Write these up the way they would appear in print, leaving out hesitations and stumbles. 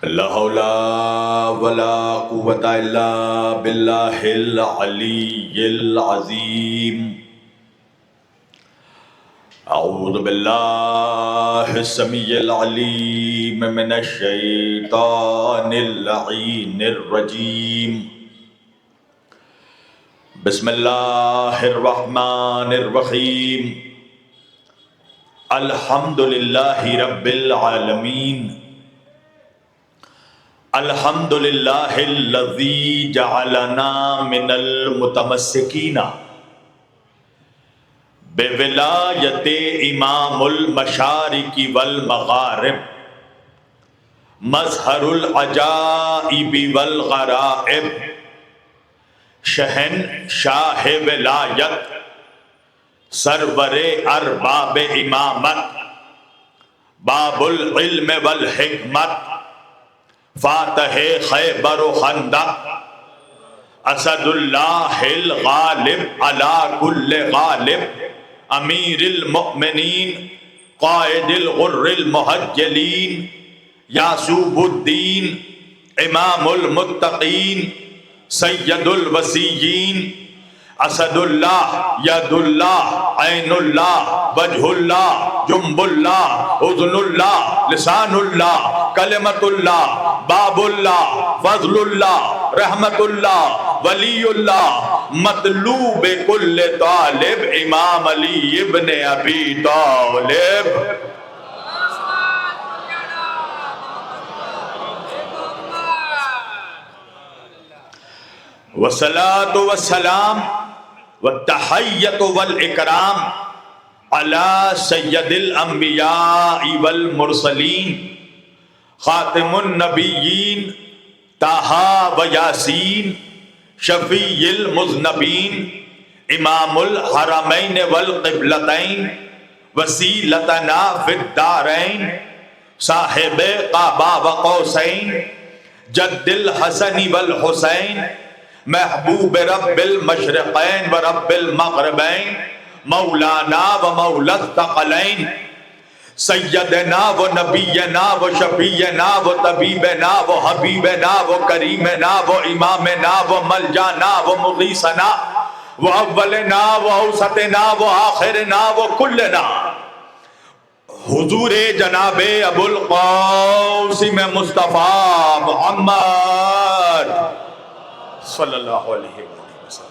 لا حول ولا قوة الا بالله العلي العظيم. اعوذ بالله السميع العليم من الشيطان اللعين الرجيم. بسم الله الرحمن الرحيم. الحمد لله رب العالمين. الحمد للہ الذی جعلنا من المتمسکین بولایت امام المشارق والمغارب مظہر العجائب والغرائب شہنشاہ ولایت سرور ارباب امامت باب العلم والحکمت فاتح خیبر و خندق اسد اللہ الغالب علی کل غالب امیر المؤمنین قائد الغر المحجلین یعصوب الدین امام المتقین سید الوسیین اسد اللہ ید اللہ عین اللہ وجہ اللہ جنب اللہ اذن اللہ لسان اللہ کلمت اللہ باب اللہ فضل اللہ رحمت اللہ ولی اللہ مطلوب کل طالب امام علی ابن ابی طالب. والصلاة والسلام والتحیت والاکرام علی سید الانبیاء والمرسلین خاتم النبیین طٰہٰ و یاسین شفیع المذنبین امام الحرمین والقبلتین وسیلتنا فی الدارین صاحب قبا و قوسین جد الحسن والحسین محبوب رب المشرقین و رب المغربین مولانا و مولا الثقلین سیدنا و نبینا و شفیعنا و طبیبنا و حبیبنا و کریمنا و امامنا و ملجانا و مغیثنا و اولنا و اوسطنا و آخرنا و کلنا حضور جناب ابو القاسم مصطفیٰ محمد صلی اللہ علیہ وسلم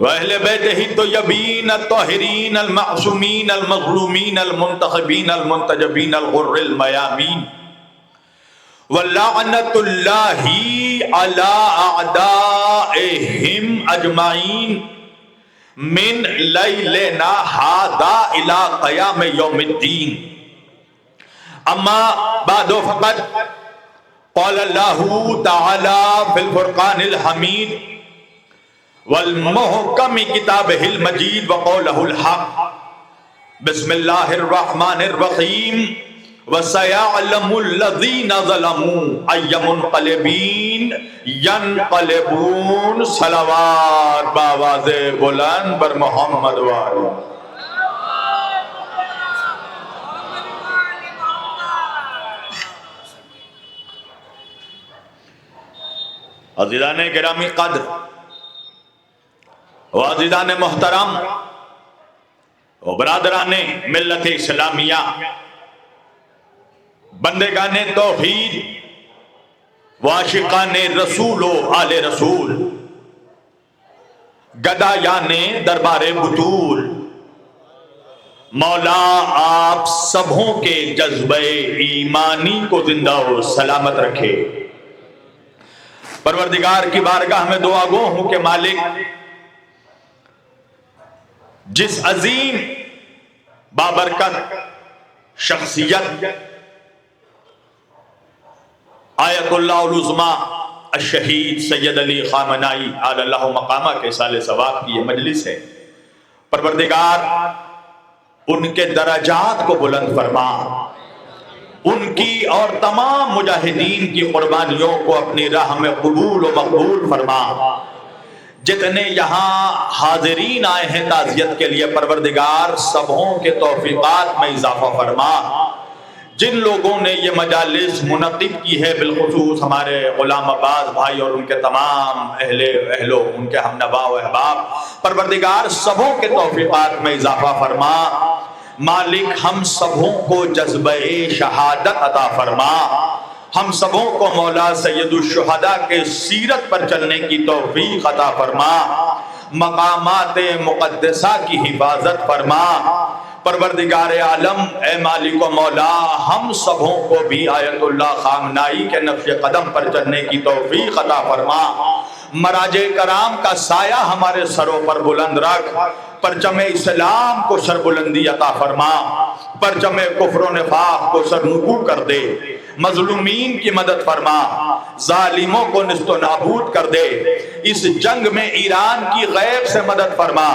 وَأَهْلِ بَيْتِهِ الطَّيِّبِينَ الطَّاهِرِينَ الْمَعْصُومِينَ الْمَظْلُومِينَ الْمُنْتَخَبِينَ الْمُنْتَجَبِينَ الْغُرِّ الْمَيَامِينَ وَلَعْنَةُ اللَّهِ عَلَىٰ أَعْدَائِهِمْ أَجْمَعِينَ مِنْ لَيْلِنَا هَٰذَا إِلَىٰ قِيَامِ يَوْمِ الدِّينِ. أما بعد فقد قال الله تعالى في الفرقان الحميد والمحكم كتابه المجيد وقوله الحق بسم الله الرحمن الرحيم وسيعلم الذين ظلموا أي منقلب ينقلبون. صلوات باواز بلند بر محمد وآلہ. عزیزان گرامی قدر و عزیزان محترم و برادران ملت اسلامیہ بندگان توحید و عاشقان رسول و آل رسول گدایان دربار بطول، مولا آپ سبوں کے جذبہ ایمانی کو زندہ و سلامت رکھے. پروردگار کی بارگاہ میں دعا گو ہوں کہ مالک جس عظیم بابرکت شخصیت آیت اللہ العظمیٰ الشہید سید علی خامنائی علی اللہ مقامہ کے سال ثواب کی یہ مجلس ہے، پروردگار ان کے درجات کو بلند فرما، ان کی اور تمام مجاہدین کی قربانیوں کو اپنی راہ میں قبول و مقبول فرما. جتنے یہاں حاضرین آئے ہیں تعزیت کے لیے پروردگار سبوں کے توفیقات میں اضافہ فرما. جن لوگوں نے یہ مجالس منعقد کی ہے، بالخصوص ہمارے غلام عباس بھائی اور ان کے تمام اہلو ان کے ہم نوا و احباب، پروردگار سبوں کے توفیقات میں اضافہ فرما۔ مالک ہم سبوں کو جذبہ شہادت عطا فرما، ہم سبوں کو مولا سید الشہداء کے سیرت پر چلنے کی توفیق عطا فرما، مقامات مقدسہ کی حفاظت فرما۔ پروردگار عالم اے مالک و مولا، ہم سبوں کو بھی آیت اللہ خامنائی کے نقش قدم پر چلنے کی توفیق عطا فرما۔ مراجع کرام کا سایہ ہمارے سروں پر بلند رکھ، پرچم اسلام کو سربلندی عطا فرما، پرچم کفر و نفاق کو سرنگو کر دے، مظلومین کی مدد فرما، ظالموں کو نست و نابود کر دے، اس جنگ میں ایران کی غیب سے مدد فرما،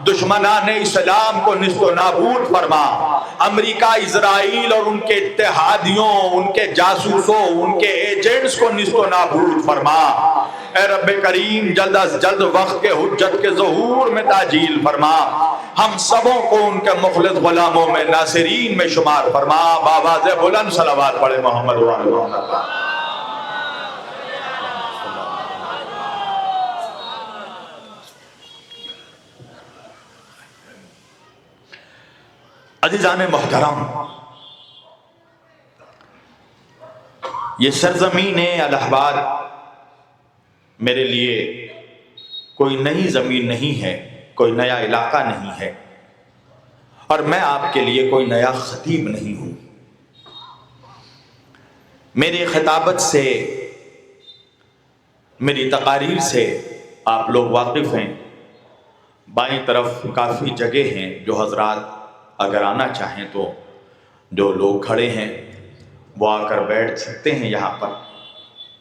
دشمنان اسلام کو نست و نابود فرما، امریکہ اسرائیل اور ان کے اتحادیوں، ان کے جاسوسوں، ان کے ایجنٹس کو نست و نابود فرما۔ اے رب کریم جلد از جلد وقت کے حجت کے ظہور میں تاجیل فرما، ہم سبوں کو ان کے مخلص غلاموں میں ناصرین میں شمار فرما۔ بآواز بلند صلوات پڑھے محمد و آل محمد۔ عزیزان محترم، یہ سرزمین الہ آباد میرے لیے کوئی نئی زمین نہیں ہے، کوئی نیا علاقہ نہیں ہے، اور میں آپ کے لیے کوئی نیا خطیب نہیں ہوں۔ میری خطابت سے، میری تقاریر سے آپ لوگ واقف ہیں۔ بائیں طرف کافی جگہ ہیں جو حضرات اگر آنا چاہیں تو جو لوگ کھڑے ہیں وہ آ کر بیٹھ سکتے ہیں یہاں پر،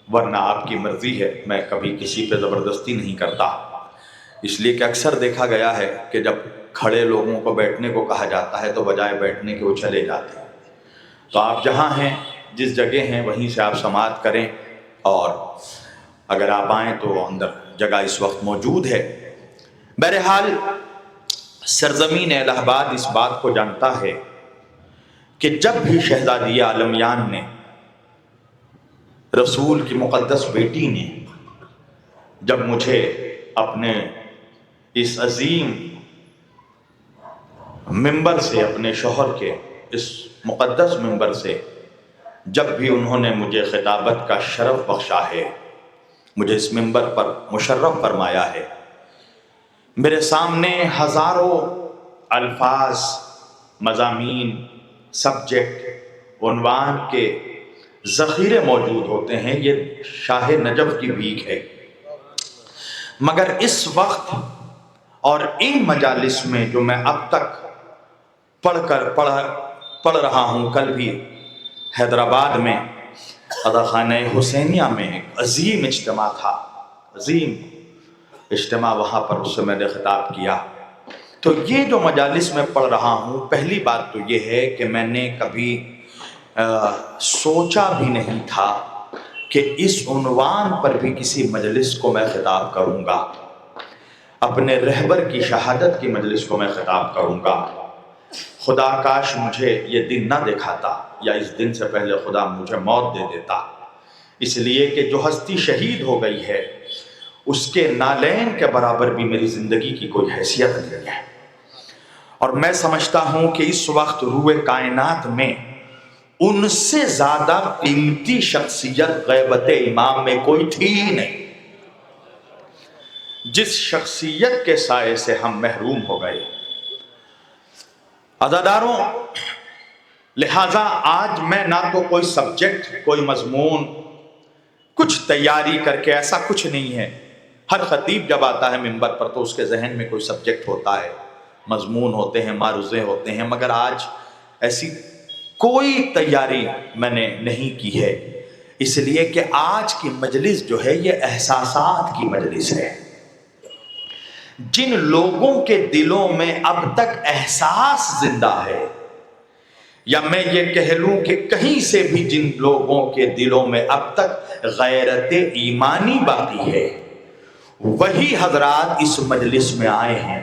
ورنہ آپ کی مرضی ہے، میں کبھی کسی پہ زبردستی نہیں کرتا، اس لیے کہ اکثر دیکھا گیا ہے کہ جب کھڑے لوگوں کو بیٹھنے کو کہا جاتا ہے تو بجائے بیٹھنے کے وہ چلے جاتے ہیں۔ تو آپ جہاں ہیں، جس جگہ ہیں، وہیں سے آپ سماعت کریں، اور اگر آپ آئیں تو اندر جگہ اس وقت موجود ہے۔ بہرحال سرزمین الہ آباد اس بات کو جانتا ہے کہ جب بھی شہزادی عالمیان نے، رسول کی مقدس بیٹی نے، جب مجھے اپنے اس عظیم منبر سے، اپنے شوہر کے اس مقدس منبر سے جب بھی انہوں نے مجھے خطابت کا شرف بخشا ہے، مجھے اس منبر پر مشرف فرمایا ہے، میرے سامنے ہزاروں الفاظ، مضامین، سبجیکٹ، عنوان کے ذخیرے موجود ہوتے ہیں۔ یہ شاہ نجف کی بھیک ہے، مگر اس وقت اور ان مجالس میں جو میں اب تک پڑھ رہا ہوں، کل بھی حیدرآباد میں قضا خانہ حسینیہ میں ایک عظیم اجتماع تھا، عظیم اجتماع، وہاں پر اس سے میں نے خطاب کیا۔ تو یہ جو مجالس میں پڑھ رہا ہوں، پہلی بات تو یہ ہے کہ میں نے کبھی سوچا بھی نہیں تھا کہ اس عنوان پر بھی کسی مجلس کو میں خطاب کروں گا، اپنے رہبر کی شہادت کی مجلس کو میں خطاب کروں گا۔ خدا کاش مجھے یہ دن نہ دکھاتا، یا اس دن سے پہلے خدا مجھے موت دے دیتا، اس لیے کہ جو ہستی شہید ہو گئی ہے اس کے نالین کے برابر بھی میری زندگی کی کوئی حیثیت نہیں ہے۔ اور میں سمجھتا ہوں کہ اس وقت روئے کائنات میں ان سے زیادہ قیمتی شخصیت غیبت امام میں کوئی تھی نہیں، جس شخصیت کے سائے سے ہم محروم ہو گئے۔ عزاداروں، لہٰذا آج میں نہ تو کوئی سبجیکٹ، کوئی مضمون، کچھ تیاری کر کے، ایسا کچھ نہیں ہے۔ ہر خطیب جب آتا ہے منبر پر تو اس کے ذہن میں کوئی سبجیکٹ ہوتا ہے، مضمون ہوتے ہیں، معروضے ہوتے ہیں، مگر آج ایسی کوئی تیاری میں نے نہیں کی ہے، اس لیے کہ آج کی مجلس جو ہے یہ احساسات کی مجلس ہے۔ جن لوگوں کے دلوں میں اب تک احساس زندہ ہے، یا میں یہ کہہ لوں کہ کہیں سے بھی جن لوگوں کے دلوں میں اب تک غیرت ایمانی باقی ہے، وہی حضرات اس مجلس میں آئے ہیں،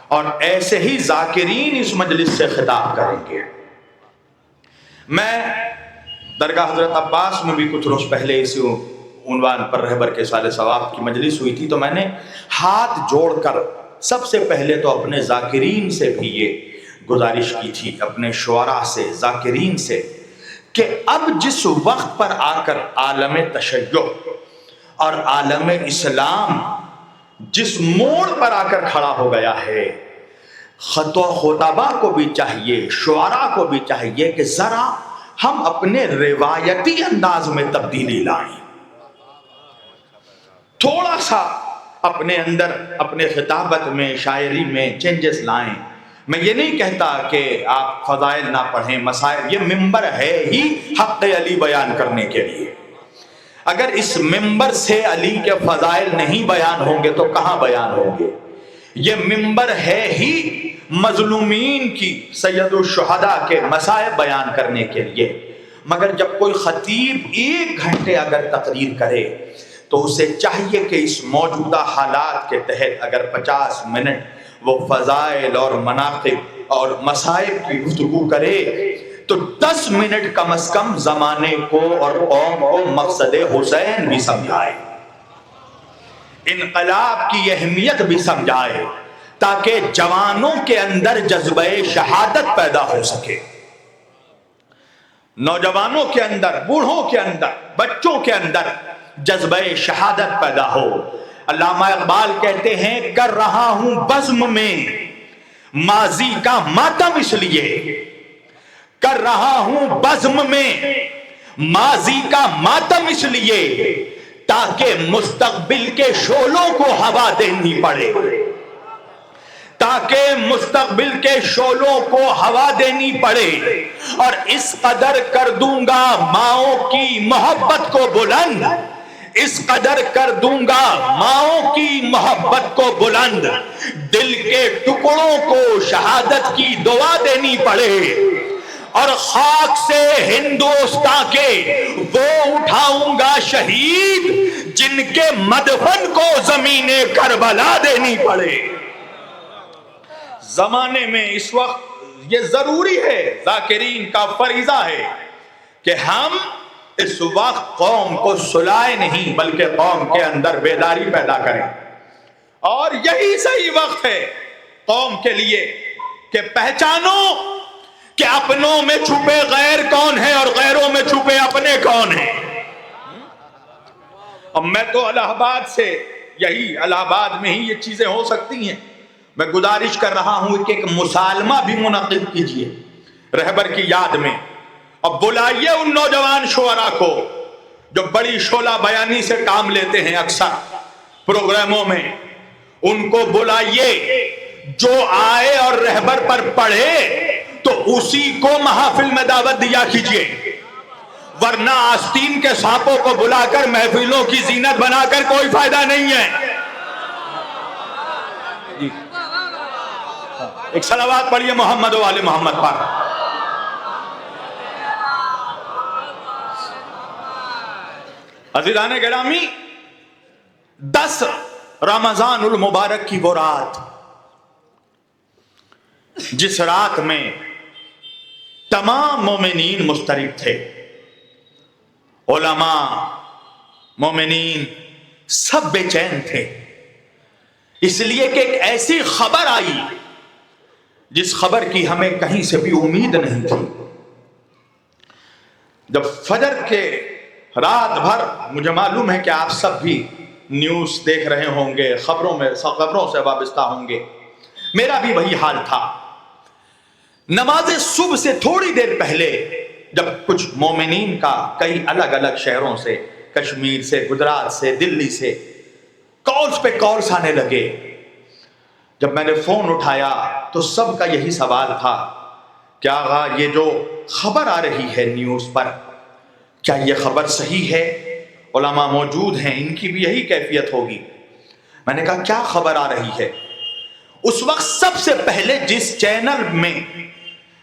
اور ایسے ہی ذاکرین اس مجلس سے خطاب کریں گے۔ میں درگاہ حضرت عباس میں بھی کچھ روز پہلے اسی عنوان پر رہبر کے سال ثواب کی مجلس ہوئی تھی، تو میں نے ہاتھ جوڑ کر سب سے پہلے تو اپنے ذاکرین سے بھی یہ گزارش کی تھی، اپنے شعراء سے، ذاکرین سے، کہ اب جس وقت پر آ کر عالم تشیع اور عالم اسلام جس موڑ پر آ کر کھڑا ہو گیا ہے، خط و خطبہ کو بھی چاہیے، شعراء کو بھی چاہیے کہ ذرا ہم اپنے روایتی انداز میں تبدیلی لائیں، تھوڑا سا اپنے اندر اپنے خطابت میں، شاعری میں چینجز لائیں۔ میں یہ نہیں کہتا کہ آپ فضائل نہ پڑھیں، مسائل، یہ ممبر ہے ہی حق علی بیان کرنے کے لیے، اگر اس ممبر سے علی کے فضائل نہیں بیان ہوں گے تو کہاں بیان ہوں گے؟ یہ ممبر ہے ہی مظلومین کی، سید الشہداء کے مسائل بیان کرنے کے لیے، مگر جب کوئی خطیب 1 گھنٹے اگر تقریر کرے تو اسے چاہیے کہ اس موجودہ حالات کے تحت اگر 50 منٹ وہ فضائل اور مناقب اور مصائب کی گفتگو کرے تو 10 منٹ کم از کم زمانے کو اور قوم کو مقصد حسین بھی سمجھائے، انقلاب کی اہمیت بھی سمجھائے، تاکہ جوانوں کے اندر جذبہ شہادت پیدا ہو سکے، نوجوانوں کے اندر، بوڑھوں کے اندر، بچوں کے اندر جذبہ شہادت پیدا ہو۔ علامہ اقبال کہتے ہیں کر رہا ہوں بزم میں ماضی کا ماتم، اس لیے کر رہا ہوں بزم میں ماضی کا ماتم، اس لیے تاکہ مستقبل کے شعلوں کو ہوا دینی پڑے، تاکہ مستقبل کے شعلوں کو ہوا دینی پڑے، اور اس قدر کر دوں گا ماؤں کی محبت کو بلند، اس قدر کر دوں گا ماؤں کی محبت کو بلند، دل کے ٹکڑوں کو شہادت کی دعا دینی پڑے، اور خاک سے ہندوستان کے وہ اٹھاؤں گا شہید جن کے مدفن کو زمین کربلا دینی پڑے۔ زمانے میں اس وقت یہ ضروری ہے، ذاکرین کا فریضہ ہے کہ ہم اس وقت قوم کو سلائے نہیں بلکہ قوم کے اندر بیداری پیدا کریں، اور یہی صحیح وقت ہے قوم کے لیے کہ پہچانو کہ اپنوں میں چھپے غیر کون ہیں اور غیروں میں چھپے اپنے کون ہیں۔ اب میں تو الہ آباد سے، یہی الہ آباد میں ہی یہ چیزیں ہو سکتی ہیں، میں گزارش کر رہا ہوں کہ ایک مسالمہ بھی منعقد کیجئے رہبر کی یاد میں، اور بلائیے ان نوجوان شعراء کو جو بڑی شعلہ بیانی سے کام لیتے ہیں اکثر پروگراموں میں، ان کو بلائیے، جو آئے اور رہبر پر پڑھے تو اسی کو محافل میں دعوت دیا کیجئے، ورنہ آستین کے سانپوں کو بلا کر محفلوں کی زینت بنا کر کوئی فائدہ نہیں ہے۔ جی ایک صلوات پڑھیے محمد و آل محمد پر۔ عزیزان گرامی، 10 رمضان المبارک کی وہ رات، جس رات میں تمام مومنین مضطرب تھے، علماء، مومنین سب بے چین تھے، اس لیے کہ ایک ایسی خبر آئی جس خبر کی ہمیں کہیں سے بھی امید نہیں تھی۔ جب فجر کے رات بھر، مجھے معلوم ہے کہ آپ سب بھی نیوز دیکھ رہے ہوں گے، خبروں سے وابستہ ہوں گے، میرا بھی وہی حال تھا۔ نماز صبح سے تھوڑی دیر پہلے جب کچھ مومنین کا کئی الگ الگ شہروں سے، کشمیر سے، گجرات سے، دلی سے کالز پہ کالز آنے لگے، جب میں نے فون اٹھایا تو سب کا یہی سوال تھا کہ آغا یہ جو خبر آ رہی ہے نیوز پر، کیا یہ خبر صحیح ہے؟ علماء موجود ہیں، ان کی بھی یہی کیفیت ہوگی۔ میں نے کہا کیا خبر آ رہی ہے؟ اس وقت سب سے پہلے جس چینل میں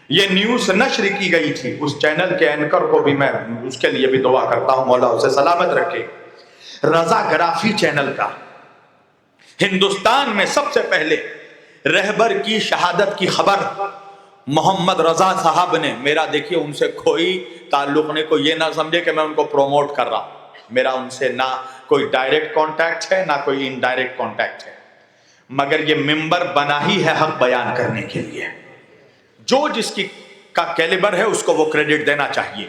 یہ نیوز نشر کی گئی تھی، اس چینل کے اینکر کو بھی میں اس کے لیے بھی دعا کرتا ہوں مولا اسے سلامت رکھے، رضا گرافی چینل کا، ہندوستان میں سب سے پہلے رہبر کی شہادت کی خبر محمد رضا صاحب نے، میرا دیکھیے ان سے کوئی تعلق نہیں، کوئی یہ نہ سمجھے کہ میں ان کو پروموٹ کر رہا ہوں، میرا ان سے نہ کوئی ڈائریکٹ کانٹیکٹ ہے نہ کوئی انڈائریکٹ کانٹیکٹ ہے، مگر یہ ممبر بنا ہی ہے حق بیان کرنے کے لیے، جو جس کی کا کیلیبر ہے اس کو وہ کریڈٹ دینا چاہیے۔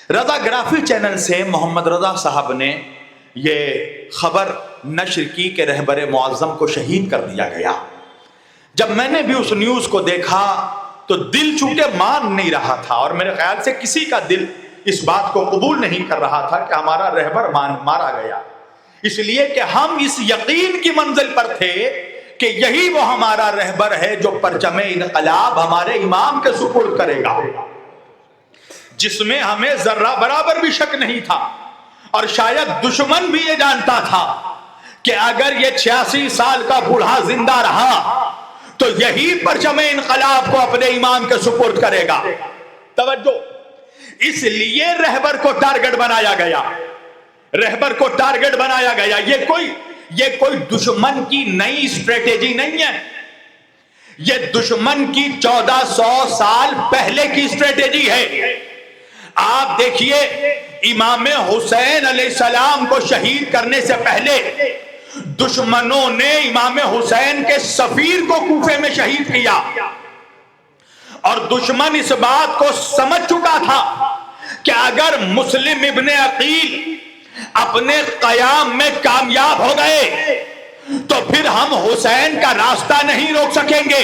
رضا گرافی چینل سے محمد رضا صاحب نے یہ خبر نشر کی کہ رہبر معظم کو شہید کر دیا گیا۔ جب میں نے بھی اس نیوز کو دیکھا تو دل چونکہ مان نہیں رہا تھا، اور میرے خیال سے کسی کا دل اس بات کو قبول نہیں کر رہا تھا کہ ہمارا رہبر مارا گیا، اس لیے کہ ہم اس یقین کی منزل پر تھے کہ یہی وہ ہمارا رہبر ہے جو پرچم انقلاب ہمارے امام کے سپرد کرے گا، جس میں ہمیں ذرہ برابر بھی شک نہیں تھا، اور شاید دشمن بھی یہ جانتا تھا کہ اگر یہ 86 سال کا بوڑھا زندہ رہا تو یہی پرچم انقلاب کو اپنے امام کے سپرد کرے گا۔ توجہ، اس لیے رہبر کو ٹارگٹ بنایا گیا، رہبر کو ٹارگٹ بنایا گیا۔ یہ کوئی دشمن کی نئی اسٹریٹجی نہیں ہے، یہ دشمن کی 1400 سال پہلے کی اسٹریٹجی ہے۔ آپ دیکھیے، امام حسین علیہ السلام کو شہید کرنے سے پہلے دشمنوں نے امام حسین کے سفیر کو کوفے میں شہید کیا، اور دشمن اس بات کو سمجھ چکا تھا کہ اگر مسلم ابن عقیل اپنے قیام میں کامیاب ہو گئے تو پھر ہم حسین کا راستہ نہیں روک سکیں گے،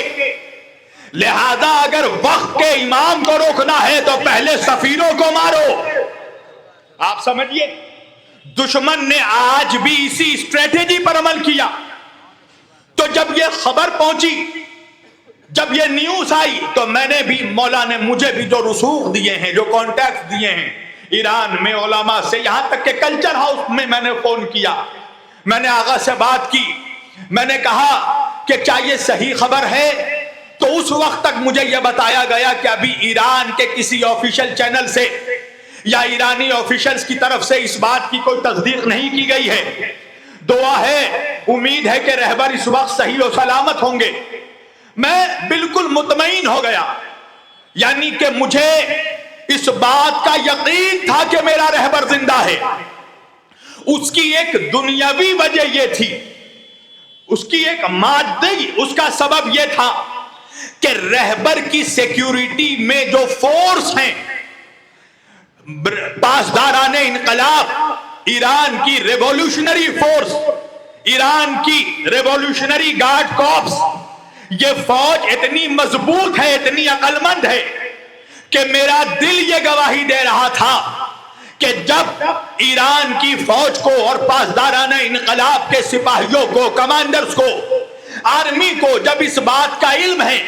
لہذا اگر وقت کے امام کو روکنا ہے تو پہلے سفیروں کو مارو۔ آپ سمجھیے، دشمن نے آج بھی اسی اسٹریٹجی پر عمل کیا۔ تو جب یہ خبر پہنچی، جب یہ نیوز آئی، تو میں نے بھی، مولا نے مجھے بھی جو رسوخ دیے ہیں، جو کانٹیکٹ دیے ہیں ایران میں علماء سے، یہاں تک کہ کلچر ہاؤس میں نے فون کیا، میں نے آغا سے بات کی، میں نے کہا کہ کیا یہ صحیح خبر ہے؟ تو اس وقت تک مجھے یہ بتایا گیا کہ ابھی ایران کے کسی آفیشل چینل سے یا ایرانی آفیشلز کی طرف سے اس بات کی کوئی تصدیق نہیں کی گئی ہے۔ دعا ہے، امید ہے کہ رہبر اس وقت صحیح و سلامت ہوں گے۔ میں بالکل مطمئن ہو گیا، یعنی کہ مجھے اس بات کا یقین تھا کہ میرا رہبر زندہ ہے۔ اس کی ایک دنیاوی وجہ یہ تھی، اس کی ایک مادی، اس کا سبب یہ تھا کہ رہبر کی سیکیورٹی میں جو فورس ہیں، پاسداران انقلاب، ایران کی ریولیوشنری فورس، ایران کی ریولیوشنری گارڈ کارپس، یہ فوج اتنی مضبوط ہے، اتنی عقل مند ہے کہ میرا دل یہ گواہی دے رہا تھا کہ جب ایران کی فوج کو اور پاسداران انقلاب کے سپاہیوں کو، کمانڈرز کو، آرمی کو جب اس بات کا علم ہے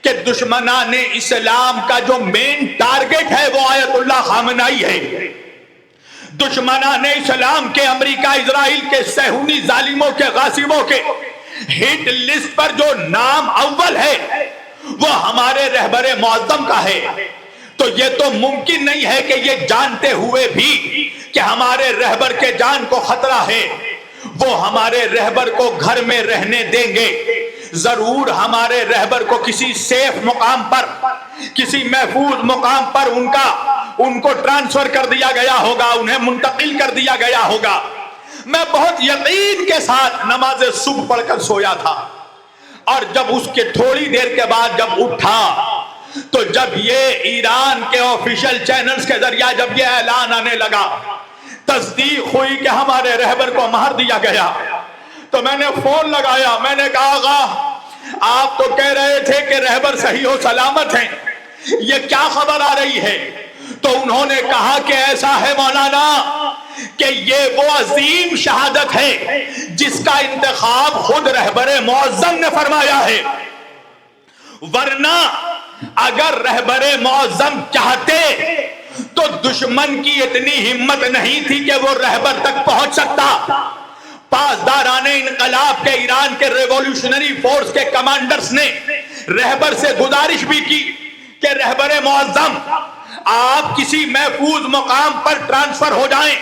کہ دشمنان اسلام کا جو مین ٹارگٹ ہے وہ آیت اللہ خامنائی ہے، دشمنان اسلام کے امریکہ اسرائیل کے صہیونی ظالموں کے غاصبوں کے ہٹ لسٹ پر جو نام اول ہے وہ ہمارے رہبر معظم کا ہے، تو یہ تو ممکن نہیں ہے کہ یہ جانتے ہوئے بھی کہ ہمارے رہبر کے جان کو خطرہ ہے وہ ہمارے رہبر کو گھر میں رہنے دیں گے۔ ضرور ہمارے رہبر کو کسی سیف مقام پر، کسی محفوظ مقام پر ان کو ٹرانسفر کر دیا گیا ہوگا، انہیں منتقل کر دیا گیا ہوگا۔ میں بہت یقین کے ساتھ نماز صبح پڑھ کر سویا تھا، اور جب اس کے تھوڑی دیر کے بعد جب اٹھا تو جب یہ ایران کے آفیشل چینلز کے ذریعہ جب یہ اعلان آنے لگا، تصدیق ہوئی کہ ہمارے رہبر کو مار دیا گیا، تو میں نے فون لگایا، میں نے کہا آغا آپ تو کہہ رہے تھے کہ رہبر صحیح و سلامت ہیں، یہ کیا خبر آ رہی ہے؟ تو انہوں نے کہا کہ ایسا ہے مولانا کہ یہ وہ عظیم شہادت ہے جس کا انتخاب خود رہبر معظم نے فرمایا ہے، ورنہ اگر رہبر معظم چاہتے تو دشمن کی اتنی ہمت نہیں تھی کہ وہ رہبر تک پہنچ سکتا۔ پاسداران انقلاب کے ایران کے ریولیوشنری فورس کے کمانڈرز نے رہبر سے گزارش بھی کی کہ رہبر معظم آپ کسی محفوظ مقام پر ٹرانسفر ہو جائیں،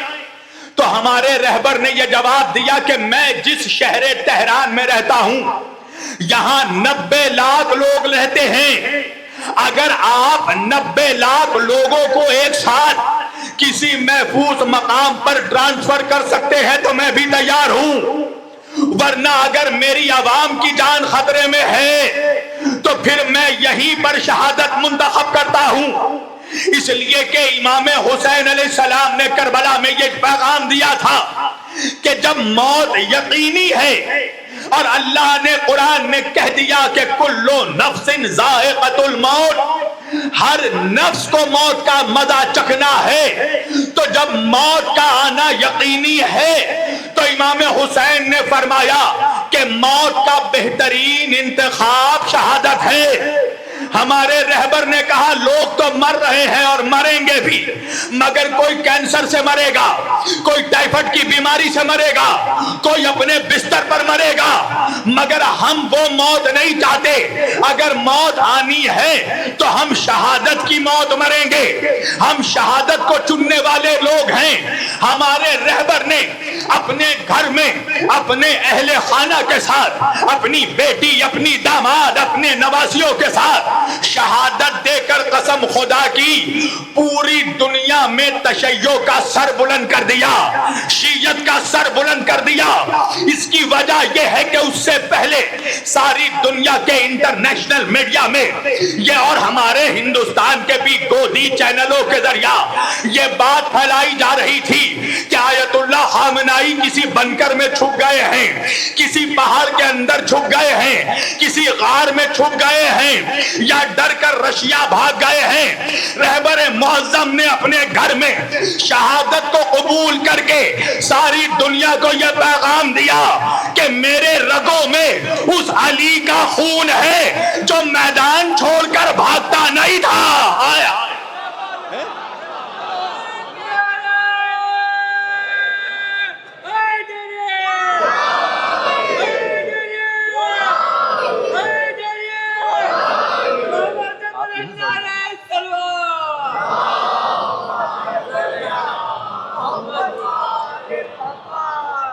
تو ہمارے رہبر نے یہ جواب دیا کہ میں جس شہر تہران میں رہتا ہوں یہاں 90 لاکھ لوگ رہتے ہیں، اگر آپ 90 لاکھ لوگوں کو ایک ساتھ کسی محفوظ مقام پر ٹرانسفر کر سکتے ہیں تو میں بھی تیار ہوں، ورنہ اگر میری عوام کی جان خطرے میں ہے تو پھر میں یہیں پر شہادت منتخب کرتا ہوں۔ اس لیے کہ امام حسین علیہ السلام نے کربلا میں یہ پیغام دیا تھا کہ جب موت یقینی ہے اور اللہ نے قرآن میں کہہ دیا کہ کلو نفس ذائقۃ الموت، ہر نفس کو موت کا مزہ چکھنا ہے، تو جب موت کا آنا یقینی ہے تو امام حسین نے فرمایا کہ موت کا بہترین انتخاب شہادت ہے۔ ہمارے رہبر نے کہا لوگ تو مر رہے ہیں اور مریں گے بھی، مگر کوئی کینسر سے مرے گا، کوئی ٹائیفائڈ کی بیماری سے مرے گا، کوئی اپنے بستر پر مرے گا، مگر ہم وہ موت نہیں چاہتے۔ اگر موت آنی ہے تو ہم شہادت کی موت مریں گے، ہم شہادت کو چننے والے لوگ ہیں۔ ہمارے رہبر نے اپنے گھر میں اپنے اہل خانہ کے ساتھ، اپنی بیٹی، اپنی داماد، اپنے نواسیوں کے ساتھ شہادت دے کر قسم خدا کی پوری دنیا میں تشیع کا سر بلند کر دیا، شیعت کا سر بلند کر دیا۔ اس کی وجہ یہ ہے کہ اس سے پہلے ساری دنیا کے انٹرنیشنل میڈیا میں یہ اور ہمارے ہندوستان کے بھی گودی چینلوں کے ذریعہ یہ بات پھیلائی جا رہی تھی کہ آیت اللہ خامنائی کسی بنکر میں چھپ گئے ہیں، کسی پہاڑ کے اندر چھپ گئے ہیں، کسی غار میں چھپ گئے ہیں، یا ڈر کر رشیا بھاگ گئے ہیں۔ رہبر معظم نے اپنے گھر میں شہادت کو قبول کر کے ساری دنیا کو یہ پیغام دیا کہ میرے رگوں میں اس علی کا خون ہے جو میدان چھوڑ کر بھاگتا نہیں تھا۔ آیا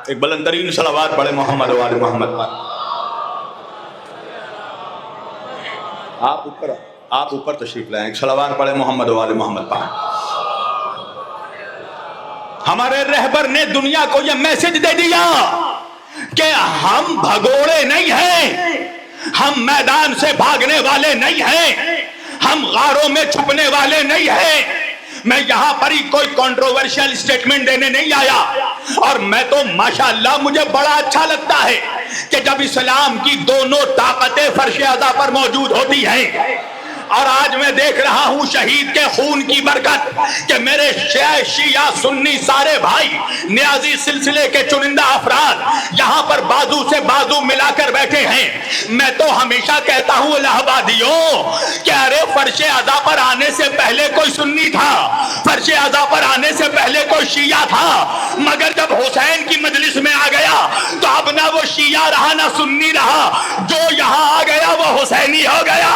ایک بلند ترین صلوات پڑھے محمد و آل محمد پر۔ آپ اوپر تشریف لائیں، ایک صلوات پڑھے محمد و آل محمد پر۔ ہمارے رہبر نے دنیا کو یہ میسج دے دیا کہ ہم بھگوڑے نہیں ہیں، ہم میدان سے بھاگنے والے نہیں ہیں، ہم غاروں میں چھپنے والے نہیں ہیں۔ میں یہاں پر ہی کوئی کنٹروورشل سٹیٹمنٹ دینے نہیں آیا، اور میں تو ماشاءاللہ مجھے بڑا اچھا لگتا ہے کہ جب اسلام کی دونوں طاقتیں فرش اعضاء پر موجود ہوتی ہیں، اور آج میں دیکھ رہا ہوں شہید کے خون کی برکت کہ میرے شیعہ سنی سارے بھائی نیازی سلسلے کے چنندہ افراد یہاں پر بازو سے بازو ملا کر بیٹھے ہیں۔ میں تو ہمیشہ کہتا ہوں الہ آبادیوں کہ ارے فرش اعضاء پر آنے سے پہلے کوئی سنی تھا، فرش اعضاء پر آنے سے پہلے کوئی شیعہ تھا، مگر جب حسین کی مجلس میں آ گیا تو اب نہ وہ شیعہ رہا نہ سنی رہا، جو یہاں آ گیا وہ حسینی ہو گیا۔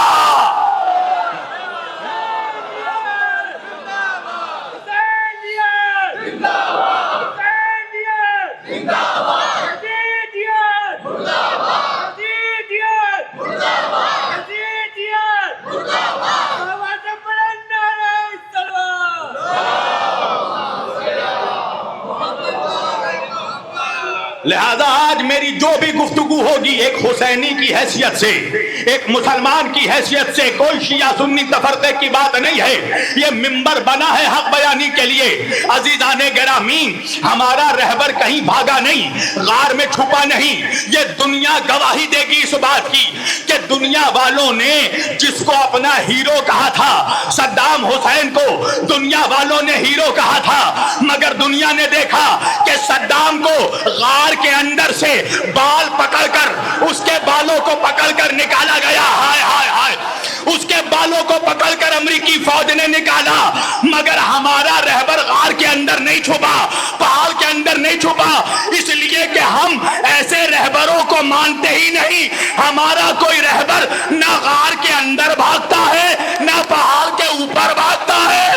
لہذا آج میری جو بھی گفتگو ہوگی ایک حسینی کی حیثیت سے، ایک مسلمان کی حیثیت سے، کوئی شیعہ سنی تفرقے کی بات نہیں ہے، یہ منبر بنا ہے حق بیانی کے لیے۔ عزیزان گرامی، ہمارا رہبر کہیں بھاگا نہیں، غار میں چھپا نہیں۔ یہ دنیا گواہی دے گی اس بات کی کہ دنیا والوں نے جس کو اپنا ہیرو کہا تھا، صدام حسین کو دنیا والوں نے ہیرو کہا تھا، مگر دنیا نے دیکھا کہ صدام کو غار کے اندر سے بال پکڑ کر، اس کے بالوں کو پکڑ کر نکالا گیا۔ ہائے ہائے ہائے، اس کے بالوں کو پکڑ کر امریکی فوج نے نکالا، مگر ہمارا رہبر غار کے اندر نہیں چھپا، پہاڑ کے اندر نہیں چھپا، اس لیے کہ ہم ایسے رہبروں کو مانتے ہی نہیں۔ ہمارا کوئی رہبر نہ غار کے اندر بھاگتا ہے نہ پہاڑ کے اوپر بھاگتا ہے۔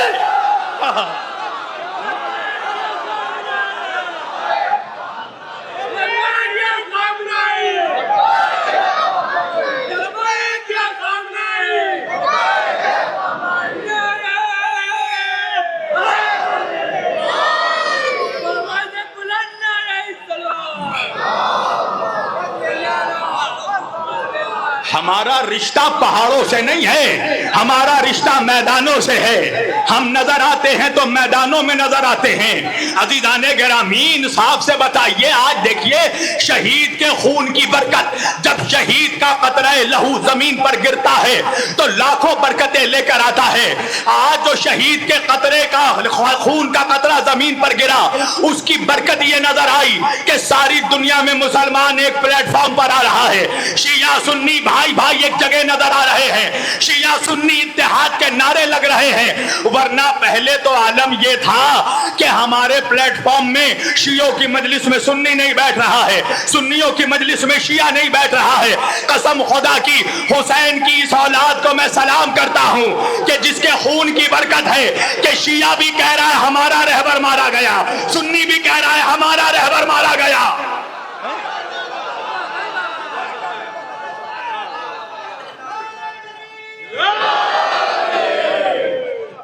ہمارا رشتہ پہاڑوں سے نہیں ہے، ہمارا رشتہ میدانوں سے ہے. ہم نظر آتے ہیں تو میدانوں میں نظر آتے ہیں. عزیزان گرامی انصاف سے بتائیے، آج دیکھیے شہید کے خون کی برکت، جب شہید کا قطرہ لہو زمین پر گرتا ہے تو لاکھوں برکتیں لے کر آتا ہے. آج جو شہید کے قطرے کا خون کا قطرہ زمین پر گرا، اس کی برکت یہ نظر آئی کہ ساری دنیا میں مسلمان ایک پلیٹ فارم پر آ رہا ہے. شیعہ سنی بھائی بھائی ایک جگہ نظر آ رہے ہیں، شیعہ سنی اتحاد کے نعرے لگ رہے ہیں. ورنہ پہلے تو عالم یہ تھا کہ ہمارے پلیٹ فارم میں شیعوں کی مجلس میں سنی نہیں بیٹھ رہا ہے، سنیوں کی مجلس میں شیعہ نہیں بیٹھ رہا ہے. قسم خدا کی حسین کی اس اولاد کو میں سلام کرتا ہوں کہ جس کے خون کی برکت ہے کہ شیعہ بھی کہہ رہا ہے ہمارا رہبر مارا گیا، سنی بھی کہہ رہا ہے ہمارا رہبر مارا گیا.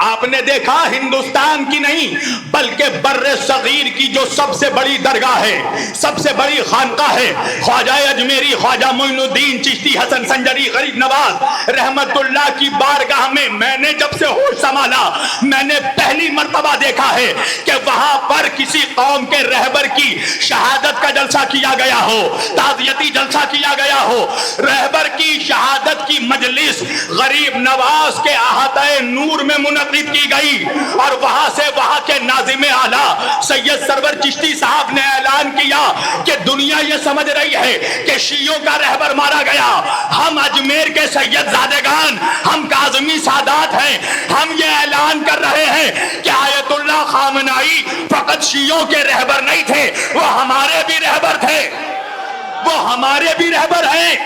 آپ نے دیکھا ہندوستان کی نہیں بلکہ بر صغیر کی جو سب سے بڑی درگاہ ہے، سب سے بڑی خانقاہ ہے، خواجہ اجمیری خواجہ معین الدین چشتی حسن سنجری غریب نواز رحمت اللہ کی بارگاہ میں نے جب سے ہوش سنبھالا میں نے پہلی مرتبہ دیکھا ہے کہ وہاں پر کسی قوم کے رہبر کی شہادت کا جلسہ کیا گیا ہو، تعزیتی جلسہ کیا گیا ہو. رہبر کی شہادت کی مجلس غریب نواز کے احاطہ نور میں منعقد کی گئی اور وہاں سے وہاں کے ناظم اعلیٰ سید سرور چشتی صاحب نے اعلان کیا کہ دنیا یہ سمجھ رہی ہے کہ شیعوں کا رہبر مارا گیا، ہم اجمیر کے سید زادگان، ہم کاظمی سادات ہیں، ہم یہ اعلان کر رہے ہیں کہ آیت اللہ خامنائی فقط شیعوں کے رہبر نہیں تھے، وہ ہمارے بھی رہبر تھے، وہ ہمارے بھی رہبر ہیں.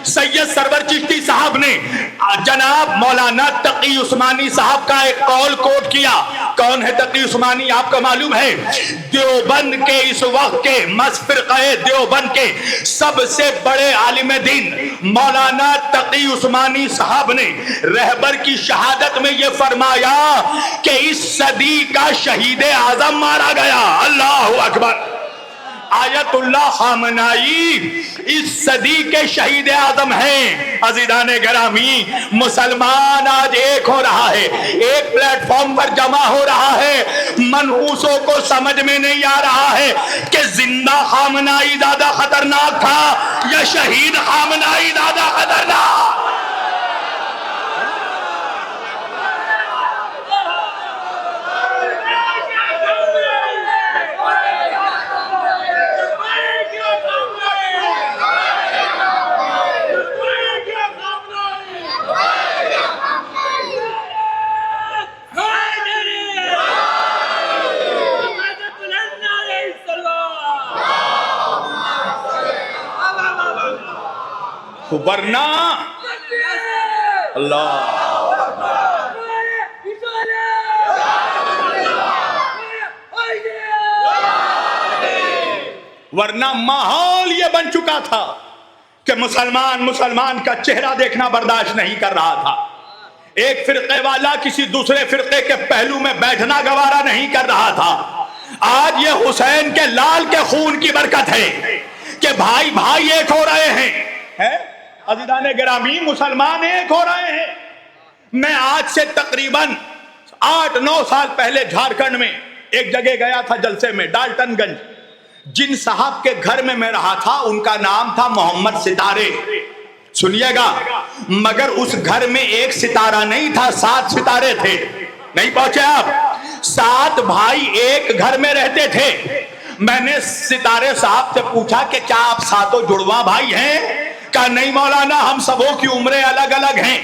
سید سرور چشتی صاحب نے جناب مولانا تقی عثمانی صاحب کا ایک قول کوٹ کیا. کون ہے تقی عثمانی آپ کو معلوم ہے؟ دیوبند کے اس وقت کے فرقہ دیوبند کے سب سے بڑے عالم دین مولانا تقی عثمانی صاحب نے رہبر کی شہادت میں یہ فرمایا کہ اس صدی کا شہید اعظم مارا گیا. اللہ اکبر. آیت اللہ خامنائی اس صدی کے شہید اعظم ہیں. عزیزان گرامی مسلمان آج ایک ہو رہا ہے، ایک پلیٹ فارم پر جمع ہو رہا ہے. منحوسوں کو سمجھ میں نہیں آ رہا ہے کہ زندہ خامنائی زیادہ خطرناک تھا یا شہید خامنائی زیادہ خطرناک. ورنہ اللہ ورنہ ماحول یہ بن چکا تھا کہ مسلمان کا چہرہ دیکھنا برداشت نہیں کر رہا تھا. ایک فرقے والا کسی دوسرے فرقے کے پہلو میں بیٹھنا گوارا نہیں کر رہا تھا. آج یہ حسین کے لال کے خون کی برکت ہے کہ بھائی بھائی ایک ہو رہے ہیں. عزیزان گرامی مسلمان ایک ہو رہے ہیں. میں آج سے تقریباً 8-9 سال پہلے جھارکھنڈ میں ایک جگہ گیا تھا جلسے میں، ڈالٹن گنج. جن صاحب کے گھر میں رہا تھا ان کا نام تھا محمد ستارے. سنیے گا، مگر اس گھر میں ایک ستارہ نہیں تھا، 7 ستارے تھے. نہیں پہنچے آپ؟ 7 بھائی ایک گھر میں رہتے تھے. میں نے ستارے صاحب سے پوچھا کہ کیا آپ 7 جڑواں بھائی ہیں؟ کہا نہیں مولانا، ہم سبوں کی عمریں الگ الگ ہیں.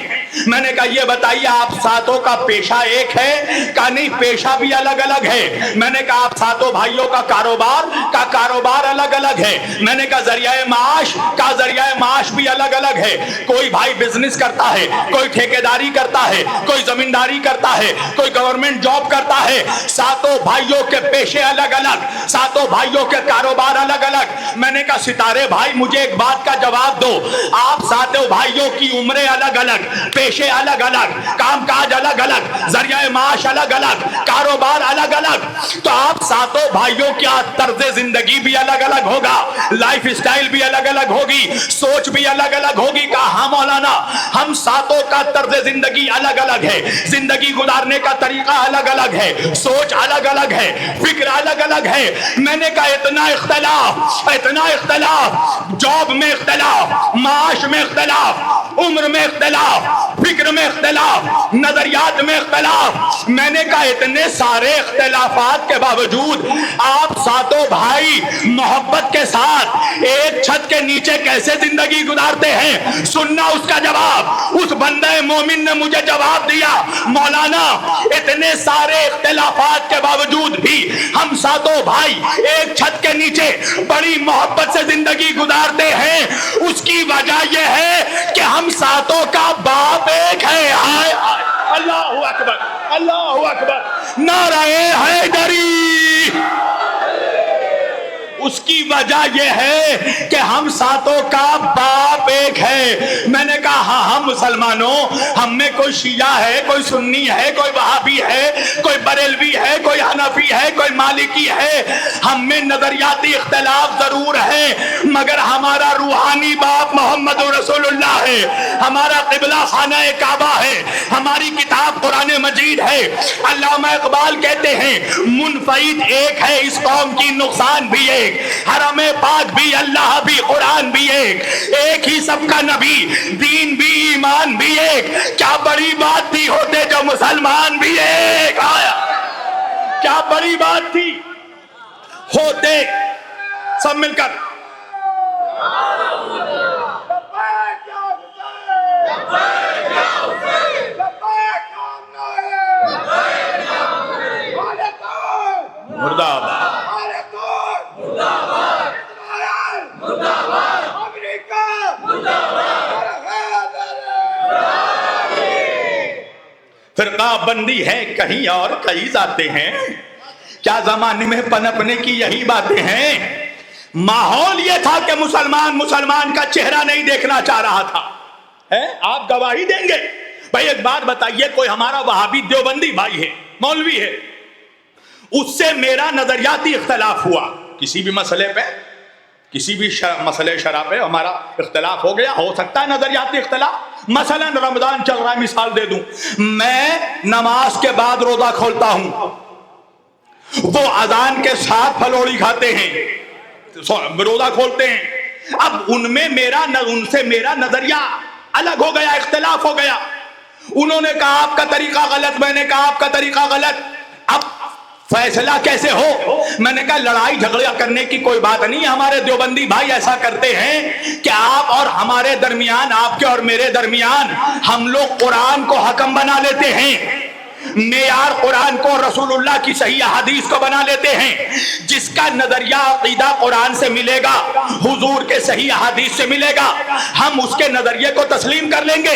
میں نے کہا یہ بتائیے آپ 7 کا پیشہ ایک ہے؟ کہا نہیں پیشہ بھی الگ الگ ہے. میں نے کہا آپ 7 بھائیوں کا کاروبار الگ الگ ہے. میں نے کہا ذریعہ معاش؟ کہا ذریعہ معاش بھی الگ الگ ہے. کوئی بھائی بزنس کرتا ہے، کوئی ٹھیکیداری کرتا ہے، کوئی زمینداری کرتا ہے، کوئی گورنمنٹ جاب کرتا ہے. 7 بھائیوں کے پیشے الگ الگ، 7 بھائیوں کے کاروبار الگ الگ. میں نے کہا ستارے بھائی مجھے ایک بات کا جواب دو، آپ 7 بھائیوں کی عمریں الگ الگ، پیشے الگ الگ، کام کاج الگ الگ، ذریعہ معاش الگ الگ، کاروبار الگ الگ، تو آپ ساتوں بھائیوں کیا طرز زندگی بھی الگ الگ ہوگا، لائف اسٹائل بھی الگ الگ ہوگی، سوچ بھی الگ الگ ہوگی. کہا ہاں مولانا ہم ساتوں کا طرز زندگی الگ الگ ہے، زندگی گزارنے کا طریقہ الگ الگ ہے، سوچ الگ الگ ہے، فکر الگ الگ ہے. میں نے کہا اتنا اختلاف، جاب میں اختلاف، معاش میں اختلاف، عمر میں اختلاف، فکر میں اختلاف، نظریات میں اختلاف. میں نے کہا اتنے سارے اختلافات کے باوجود آپ ساتوں بھائی محبت کے ساتھ ایک چھت کے نیچے کیسے زندگی گزارتے ہیں؟ سننا اس کا جواب. اس بندے مومن نے مجھے جواب دیا، مولانا اتنے سارے اختلافات کے باوجود بھی ہم ساتوں بھائی ایک چھت کے نیچے بڑی محبت سے زندگی گزارتے ہیں. اس کی وجہ یہ ہے کہ ہم ساتوں کا باپ ایک ہے. اللہ اکبر، اللہ اکبر، نعرہ حیدری. اس کی وجہ یہ ہے کہ ہم ساتوں کا باپ ایک ہے. میں نے کہا ہاں ہم مسلمانوں، ہم میں کوئی شیعہ ہے، کوئی سنی ہے، کوئی وہابی ہے، کوئی بریلوی ہے، کوئی حنفی ہے، کوئی مالکی ہے، ہم میں نظریاتی اختلاف ضرور ہے، مگر ہمارا روحانی باپ محمد رسول اللہ ہے، ہمارا قبلہ خانہ کعبہ ہے، ہماری کتاب قرآن مجید ہے. علامہ اقبال کہتے ہیں منفرد ایک ہے اس قوم کی، نقصان بھی ایک، حرم پاک بھی، اللہ بھی، قرآن بھی ایک ہی سب کا نبی، دین بھی، ایمان بھی ایک. کیا بڑی بات تھی ہوتے جو مسلمان بھی ایک آیا، کیا بڑی بات تھی ہوتے سب مل کر مردہ آباد. فرقہ بندی ہے کہیں اور کئی ذاتیں ہیں، کیا زمانے میں پنپنے کی یہی باتیں ہیں. ماحول یہ تھا کہ مسلمان کا چہرہ نہیں دیکھنا چاہ رہا تھا. آپ گواہی دیں گے. بھائی ایک بات بتائیے، کوئی ہمارا وہابی دیوبندی بھائی ہے، مولوی ہے، اس سے میرا نظریاتی اختلاف ہوا کسی بھی مسئلے پہ، کسی بھی مسئلے شرع پہ ہمارا اختلاف ہو گیا، ہو سکتا ہے نظریاتی اختلاف. مثلا رمضان چل رہا ہے، مثال دے دوں، میں نماز کے بعد روزہ کھولتا ہوں، وہ اذان کے ساتھ پھلوڑی کھاتے ہیں، روزہ کھولتے ہیں. اب ان سے میرا نظریہ الگ ہو گیا، اختلاف ہو گیا. انہوں نے کہا آپ کا طریقہ غلط، میں نے کہا آپ کا طریقہ غلط. اب فیصلہ کیسے ہو؟ میں نے کہا لڑائی جھگڑا کرنے کی کوئی بات نہیں. ہمارے دیوبندی بھائی ایسا کرتے ہیں کہ آپ اور ہمارے درمیان، آپ کے اور میرے درمیان، ہم لوگ قرآن کو حکم بنا لیتے ہیں، معیار قرآن کو، رسول اللہ کی صحیح حدیث کو بنا لیتے ہیں. جس کا نظریہ عقیدہ قرآن سے ملے گا، حضور کے صحیح حدیث سے ملے گا، ہم اس کے نظریے کو تسلیم کر لیں گے.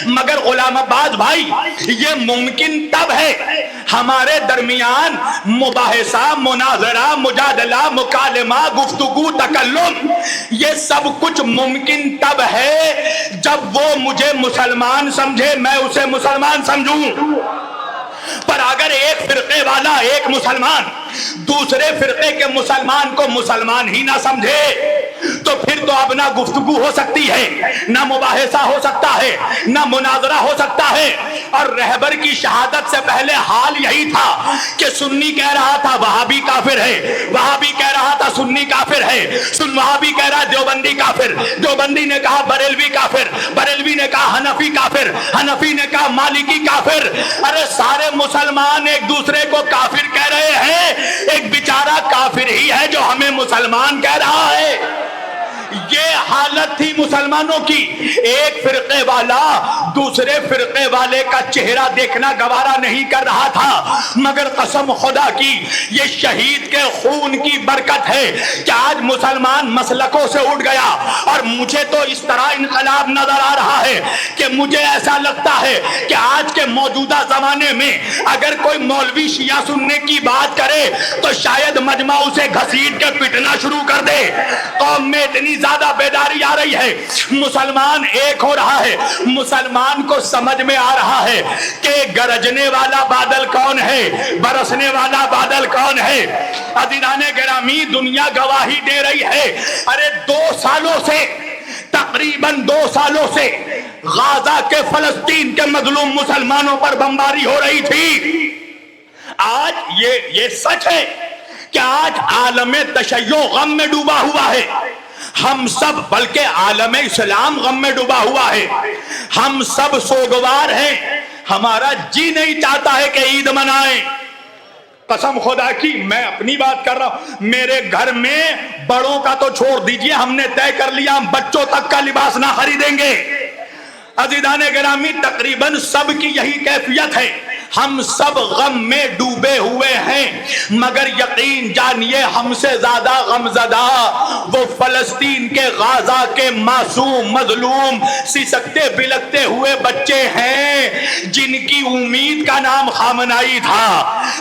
مگر غلام عباس بھائی یہ ممکن تب ہے ہمارے درمیان مباحثہ، مناظرہ، مجادلہ، مکالمہ، گفتگو، تکلم، یہ سب کچھ ممکن تب ہے جب وہ مجھے مسلمان سمجھے، میں اسے مسلمان سمجھوں. پر اگر ایک فرقے والا، ایک مسلمان دوسرے فرقے کے مسلمان کو مسلمان ہی نہ سمجھے تو پھر تو اب نہ گفتگو ہو سکتی ہے، نہ مباحثہ ہو سکتا ہے، نہ مناظرہ ہو سکتا ہے. اور رہبر کی شہادت سے پہلے حال یہی تھا کہ سنی کہہ رہا تھا وہابی کافر ہے، وہابی کہہ رہا تھا سنی کافر ہے، وہابی کہہ رہا دیوبندی کافر، دیوبندی نے کہا بریلوی کافر، بریلوی نے کہا حنفی کافر، حنفی نے کہا مالکی کافر. ارے سارے مسلمان ایک دوسرے کو کافر کہہ رہے ہیں، ایک بیچارہ کافر ہی ہے جو ہمیں مسلمان کہہ رہا ہے. یہ حالت تھی مسلمانوں کی. ایک فرقے والا دوسرے فرقے والے کا چہرہ دیکھنا گوارا نہیں کر رہا تھا. مگر قسم خدا کی یہ شہید کے خون کی برکت ہے کہ آج مسلمان مسلکوں سے اٹھ گیا. اور مجھے تو اس طرح انقلاب نظر آ رہا ہے کہ مجھے ایسا لگتا ہے کہ آج کے موجودہ زمانے میں اگر کوئی مولوی شیعہ سننے کی بات کرے تو شاید مجمع اسے گھسیٹ کے پٹنا شروع کر دے. قوم میں اتنی زیادہ بیداری آ رہی ہے، مسلمان ایک ہو رہا ہے، مسلمان کو سمجھ میں آ رہا ہے کہ گرجنے والا بادل کون ہے، برسنے والا بادل کون ہے۔ عزیزان گرامی، دنیا گواہی دے رہی ہے، ارے 2 سالوں سے، تقریباً 2 سالوں سے غازہ کے فلسطین کے مظلوم مسلمانوں پر بمباری ہو رہی تھی۔ آج یہ سچ ہے کہ آج عالم تشیع غم میں ڈوبا ہوا ہے، ہم سب، بلکہ عالم اسلام غم میں ڈوبا ہوا ہے، ہم سب سوگوار ہیں، ہمارا جی نہیں چاہتا ہے کہ عید منائیں۔ قسم خدا کی، میں اپنی بات کر رہا ہوں، میرے گھر میں بڑوں کا تو چھوڑ دیجئے، ہم نے طے کر لیا ہم بچوں تک کا لباس نہ خریدیں گے۔ عزیزان گرامی، تقریباً سب کی یہی کیفیت ہے، ہم سب غم میں ڈوبے ہوئے ہیں، مگر یقین جانیے ہم سے زیادہ غمزدہ وہ فلسطین کے غازہ کے معصوم مظلوم سسکتے بلکتے ہوئے بچے ہیں، جن کی امید کا نام خامنائی تھا،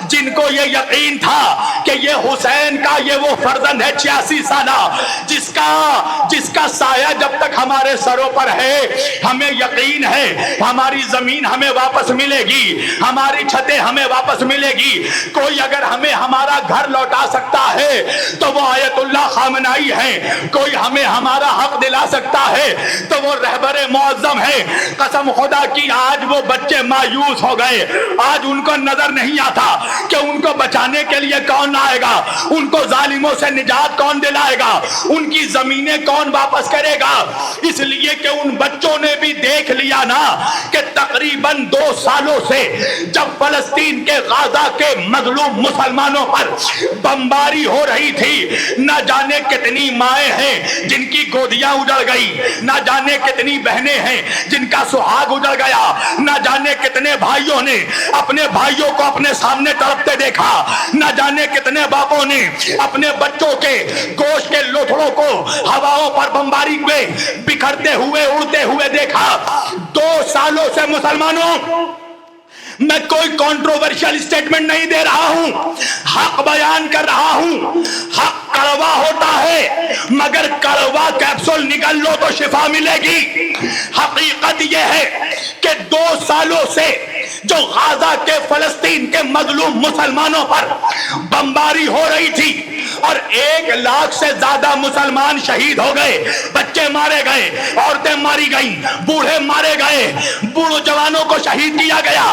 جن کو یہ یقین تھا کہ یہ حسین کا یہ وہ فرزند ہے 86 سالہ جس کا سایہ جب تک ہمارے سروں پر ہے ہمیں یقین ہے ہماری زمین ہمیں واپس ملے گی، ہماری چھتیں ہمیں واپس ملے گی۔ کوئی اگر ہمیں ہمارا گھر لوٹا سکتا ہے تو وہ آیت اللہ خامنائی ہے، کوئی ہمیں ہمارا حق دلا سکتا ہے تو وہ رہبر معظم ہے۔ قسم خدا کی، آج وہ بچے مایوس ہو گئے، آج ان کو نظر نہیں آتا کہ ان کو بچانے کے لیے کون آئے گا، ان کو ظالموں سے نجات کون دلائے گا، ان کی زمینیں کون واپس کرے گا، اس لیے کہ ان بچوں نے بھی دیکھ لیا نا کہ تقریباً 2 سالوں سے جب فلسطین کے غازہ کے مظلوم مسلمانوں پر بمباری ہو رہی تھی، نہ جانے کتنی مائیں ہیں جن کی گودیاں اجڑ گئی، نہ جانے کتنی بہنیں ہیں جن کا سہاگ اجڑ گیا، نہ جانے کتنے بھائیوں نے اپنے بھائیوں کو اپنے سامنے تڑپتے دیکھا، نہ جانے کتنے باپوں نے اپنے بچوں کے گوشت کے لوتھڑوں کو ہواؤں پر بمباری میں بکھرتے ہوئے اڑتے ہوئے دیکھا۔ 2 سالوں سے مسلمانوں، میں کوئی کنٹروورشل سٹیٹمنٹ نہیں دے رہا ہوں، حق بیان کر رہا ہوں۔ حق کڑوا ہوتا ہے، مگر کڑوا کیپسول نگل لو تو شفا ملے گی۔ حقیقت یہ ہے کہ 2 سالوں سے جو غازہ کے فلسطین کے مظلوم مسلمانوں پر بمباری ہو رہی تھی اور 1 لاکھ سے زیادہ مسلمان شہید ہو گئے، بچے مارے گئے، عورتیں ماری گئیں، بوڑھے مارے گئے، بوڑھو جوانوں کو شہید کیا گیا،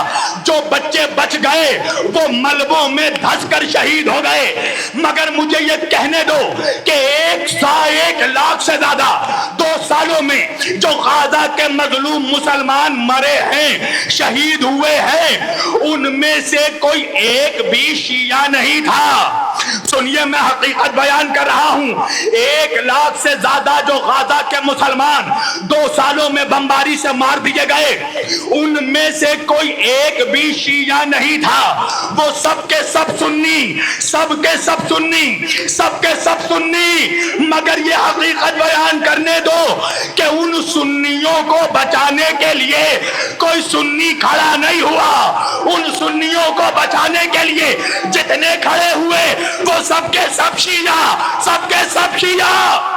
جو بچے بچ گئے وہ ملبوں میں دھس کر شہید ہو گئے۔ مگر مجھے یہ کہنے دو کہ 1 لاکھ سے زیادہ 2 سالوں میں جو غازہ کے مظلوم مسلمان مرے ہیں، شہید ہوئے ہیں، ان میں سے کوئی ایک بھی شیعہ نہیں تھا۔ سنیے، میں حقیقت بیان کر رہا ہوں، 1 لاکھ سے زیادہ جو غازہ کے مسلمان 2 سالوں میں بمباری سے مار دیے گئے، ان میں سے کوئی ایک بھی شیعہ نہیں تھا، وہ سب کے سب سنی، سب کے سب سنی، سب کے سب سنی۔ مگر یہ حقیقت بیان کرنے دو کہ ان سنیوں کو بچانے کے لیے کوئی سنی کھڑا نہیں ہوا، ان سنیوں کو بچانے کے لیے جتنے کھڑے ہوئے وہ سب کے سب شیعہ، سب کے سب شیعہ۔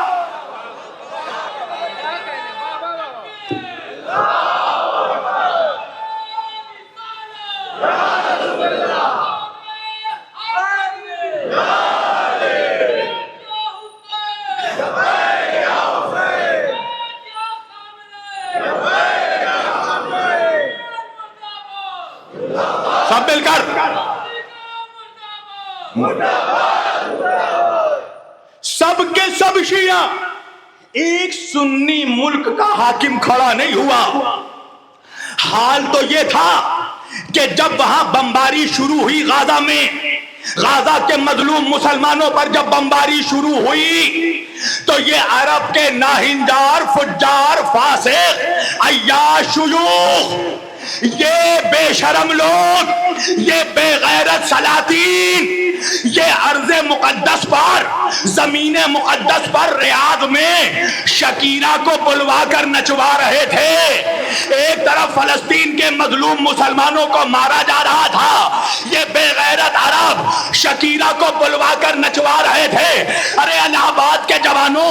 سب مل کر سب کے سب شیعہ، ایک سنی ملک کا حاکم کھڑا نہیں ہوا۔ حال تو یہ تھا کہ جب وہاں بمباری شروع ہوئی غازہ میں، غازہ کے مظلوم مسلمانوں پر جب بمباری شروع ہوئی تو یہ عرب کے ناہنجار، فجار، فاسق، عیاش، شیوخ، یہ بے شرم لوگ، یہ بے غیرت سلاطین، یہ ارض مقدس پر، زمین مقدس پر ریاض میں شکیرہ کو بلوا کر نچوا رہے تھے۔ ایک طرف فلسطین کے مظلوم مسلمانوں کو مارا جا رہا تھا، یہ بے غیرت عرب شکیرہ کو بلوا کر نچوا رہے تھے۔ ارے الہ آباد کے جوانوں،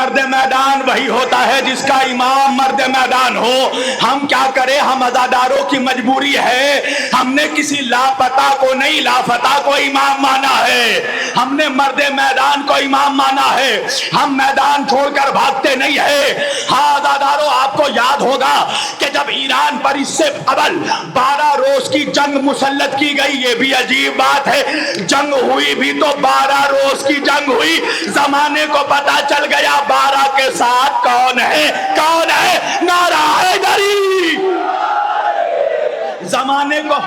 مرد میدان وہی ہوتا ہے جس کا امام مرد میدان ہو. ہم کیا کریں, ہم عزاداروں کی مجبوری ہے, ہم نے کسی لاپتہ کو نہیں لاپتہ کو امام مانا ہے, ہم نے مرد میدان کو امام مانا ہے, ہم میدان چھوڑ کر بھاگتے نہیں ہیں. ہاں عزاداروں, آپ کو یاد ہوگا کہ جب ایران پر اس سے قبل 12 روز کی جنگ مسلط کی گئی, یہ بھی عجیب بات ہے, جنگ ہوئی بھی تو 12 روز کی جنگ ہوئی, زمانے کو پتا چل گیا 12 کے ساتھ کون ہے, کون ہے, نعرہ حیدری. زمانے کو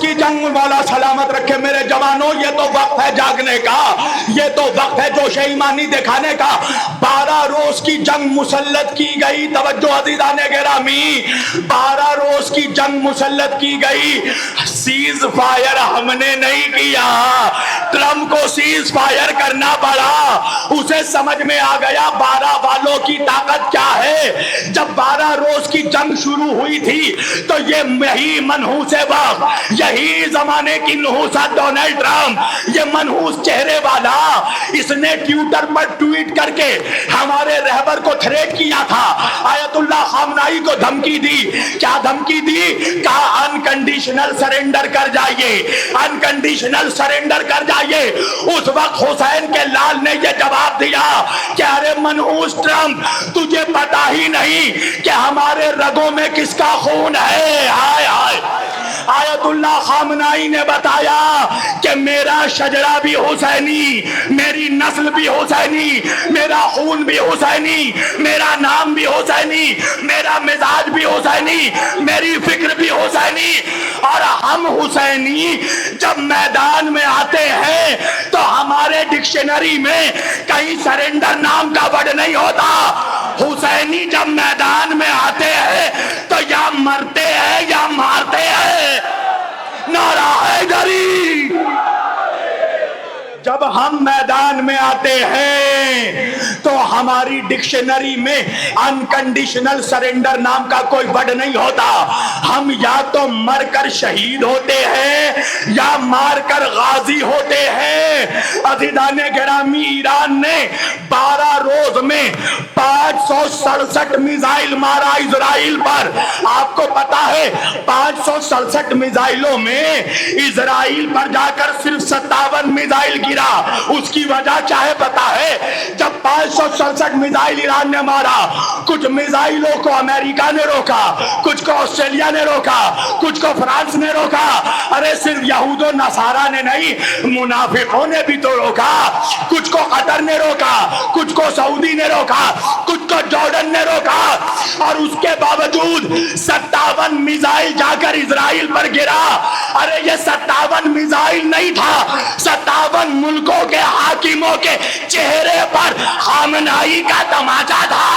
کی جنگ مولا سلامت رکھے میرے جوانوں, یہ تو وقت ہے جاگنے کا, یہ تو وقت ہے جوش ایمانی دکھانے کا. 12 روز کی جنگ مسلط کی گئی, توجہ عزیزان گرامی, 12 روز کی جنگ مسلط کی گئی. سیز فائر ہم نے نہیں کیا, ٹرمپ کو سیز فائر کرنا پڑا. اسے سمجھ میں آ گیا 12 والوں کی طاقت کیا ہے. جب 12 روز کی جنگ شروع ہوئی تھی تو یہی منحوس وقت, یہی زمانے کی نحوست ڈونلڈ ٹرمپ, یہ منحوس چہرے والا, اس نے ٹویٹر پر ٹویٹ کر کے ہمارے رہبر کو تھریٹ کیا تھا, آیت اللہ خامنائی کو دھمکی دی. کیا دھمکی دی؟ کہا انکنڈیشنل سرنڈر کر جائیے, انکنڈیشنل سرنڈر کر جائیے. اس وقت حسین کے لال نے یہ جواب دیا کہ ارے منحوس ٹرمپ, تجھے پتا ہی نہیں کہ ہمارے رگوں میں کس کا خون ہے. ہائے ہائے, آیت اللہ خامنائی نے بتایا کہ میرا شجرہ بھی حسینی, میری نسل بھی حسینی, میرا خون بھی حسینی, میرا نام بھی حسینی, میرا مزاج بھی حسینی, میری فکر بھی حسینی. اور ہم حسینی جب میدان میں آتے ہیں تو ہمارے ڈکشنری میں کہیں سرنڈر نام کا ورڈ نہیں ہوتا. حسینی جب میدان میں آتے ہیں تو یا مرتے ہیں یا مارتے ہیں. نعرہ حیدری. جب ہم میدان میں آتے ہیں تو ہماری ڈکشنری میں انکنڈیشنل سرنڈر نام کا کوئی ورڈ نہیں ہوتا. ہم یا تو مر کر شہید ہوتے ہیں یا مار کر غازی ہوتے ہیں. عزیزان گرامی, ایران نے 12 روز میں 567 میزائل مارا اسرائیل پر. آپ کو پتا ہے 567 میزائلوں میں اسرائیل پر جا کر صرف 57 میزائل گرا. اس کی وجہ چاہے پتا ہے, جب 567 میزائل ایران نے مارا, کچھ میزائلوں کو امریکہ نے روکا, کچھ کو آسٹریلیا نے روکا, کچھ کو فرانس نے روکا. ارے صرف یہود و نصارہ نے نہیں, منافقوں نے بھی تو روکا. کچھ کو قطر نے روکا, کچھ کو سعودی نے روکا, کچھ کو جارڈن نے روکا. اور اس کے باوجود 57 میزائل جا کر اسرائیل پر گرا. ارے یہ 57 میزائل نہیں تھا, 57 ملکوں کے حاکموں کے چہرے پر خامنائی کا تماچا تھا.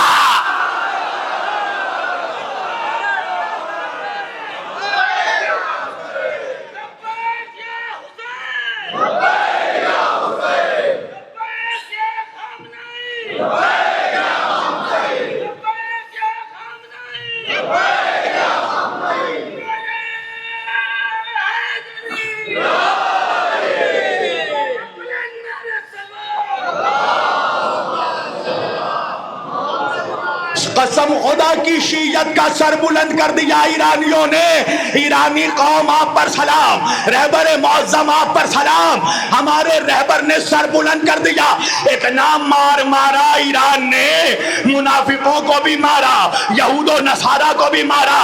قسم خدا کی شیعت کا سر بلند کر دیا ایرانیوں نے. ایرانی قوم آپ پر سلام, رہبر معظم آپ پر سلام. ہمارے رہبر نے سر بلند کر دیا. اتنا مار مارا ایران نے, منافقوں کو بھی مارا, یہود و نصارہ کو بھی مارا,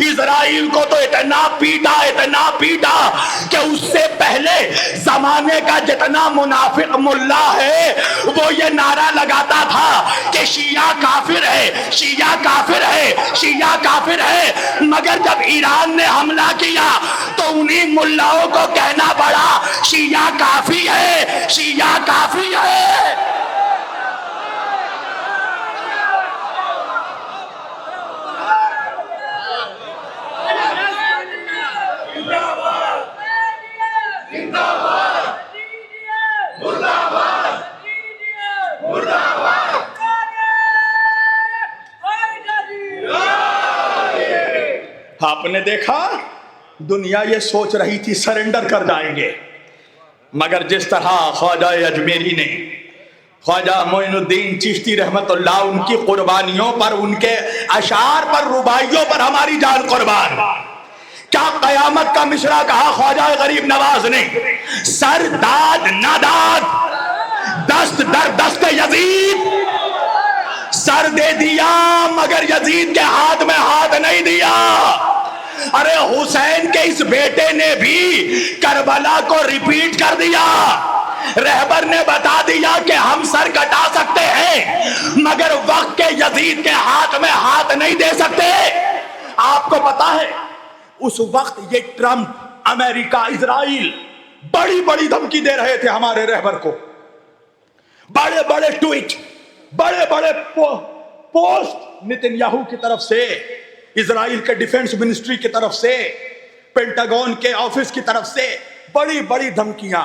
اسرائیل کو تو اتنا پیٹا, اتنا پیٹا کہ اس سے پہلے زمانے کا جتنا منافق ملا ہے وہ یہ نعرہ لگاتا تھا کہ شیعہ کافر ہے, شیعہ کافر ہے, شیعہ کافر ہے. مگر جب ایران نے حملہ کیا تو انہی ملاؤں کو کہنا پڑا شیعہ کافی ہے, شیعہ کافی ہے. آپ نے دیکھا دنیا یہ سوچ رہی تھی سرنڈر کر جائیں گے، مگر جس طرح خواجہ اجمیری نے، خواجہ معین الدین چشتی رحمت اللہ، ان کی قربانیوں پر، ان کے اشعار پر، رباعیوں پر ہماری جان قربان. کیا قیامت کا مصرع کہا خواجہ غریب نواز نے، سر داد ناداد دست در دست یزید، سر دے دیا مگر یزید کے ہاتھ میں ہاتھ نہیں دیا. ارے حسین کے اس بیٹے نے بھی کربلا کو ریپیٹ کر دیا. رہبر نے بتا دیا کہ ہم سر کٹا سکتے ہیں مگر وقت کے یزید کے ہاتھ میں ہاتھ نہیں دے سکتے. آپ کو پتا ہے اس وقت یہ ٹرمپ، امریکہ، اسرائیل بڑی بڑی دھمکی دے رہے تھے ہمارے رہبر کو. بڑے بڑے ٹویٹ، بڑے بڑے پوسٹ نتن یاہو کی طرف سے، اسرائیل کے ڈیفنس منسٹری کی طرف سے، پینٹاگون کے آفس کی طرف سے بڑی بڑی دھمکیاں.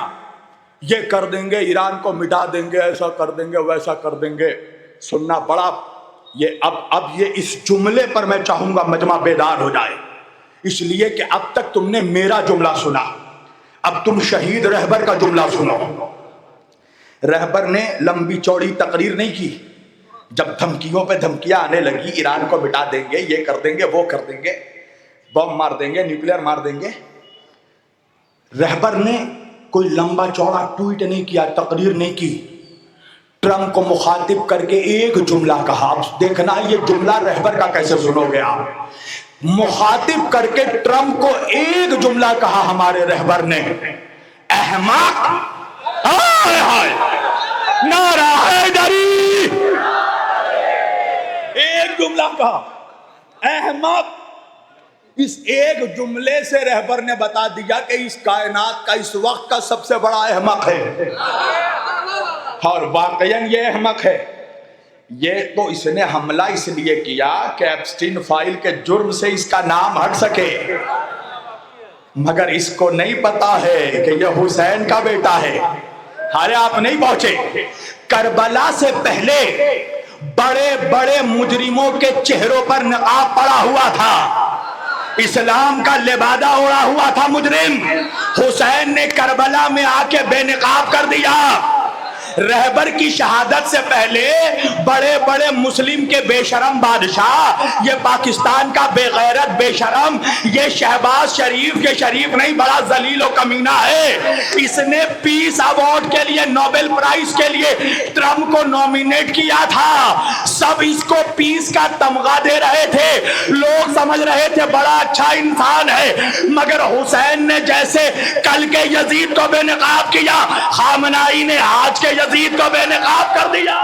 یہ کر دیں گے، ایران کو مٹا دیں گے، ایسا کر دیں گے، ویسا کر دیں گے. سننا بڑا یہ اب یہ اس جملے پر میں چاہوں گا مجمع بیدار ہو جائے، اس لیے کہ اب تک تم نے میرا جملہ سنا، اب تم شہید رہبر کا جملہ سنو. رہبر نے لمبی چوڑی تقریر نہیں کی. جب دھمکیوں پہ دھمکیاں آنے لگی، ایران کو مٹا دیں گے، یہ کر دیں گے، وہ کر دیں گے، بم مار دیں گے، نیوکلیر مار دیں گے، رہبر نے کوئی لمبا چوڑا ٹویٹ نہیں کیا، تقریر نہیں کی. ٹرمپ کو مخاطب کر کے ایک جملہ کہا. اب دیکھنا یہ جملہ رہبر کا کیسے سنو گے آپ. مخاطب کر کے ٹرمپ کو ایک جملہ کہا ہمارے رہبر نے، احمق. ہائے ہائے، نعرہ حیدری. ایک جملہ کہا، احمق. اس ایک جملے سے رہبر نے بتا دیا کہ اس کائنات کا اس وقت کا سب سے بڑا احمق ہے، اور واقعاً یہ احمق ہے. یہ تو اس نے حملہ اس لیے کیا کہ ایپسٹین فائل کے جرم سے اس کا نام ہٹ سکے، مگر اس کو نہیں پتا ہے کہ یہ حسین کا بیٹا ہے. ارے آپ نہیں پہنچے. کربلا سے پہلے بڑے بڑے مجرموں کے چہروں پر نقاب پڑا ہوا تھا، اسلام کا لبادہ اوڑا ہوا تھا مجرم. حسین نے کربلا میں آ کے بے نقاب کر دیا. رہبر کی شہادت سے پہلے بڑے بڑے مسلم کے بے شرم بادشاہ، یہ پاکستان کا بے غیرت بے شرم، یہ شہباز شریف، یہ شریف نہیں بڑا ذلیل و کمینہ ہے، اس نے پیس ایوارڈ کے لیے، نوبل پرائز کے لیے ٹرمپ کو نومینیٹ کیا تھا. سب اس کو پیس کا تمغہ دے رہے تھے، لوگ سمجھ رہے تھے بڑا اچھا انسان ہے، مگر حسین نے جیسے کل کے یزید کو بے نقاب کیا، خامنائی نے آج کے یزید کو بے نقاب کر دیا.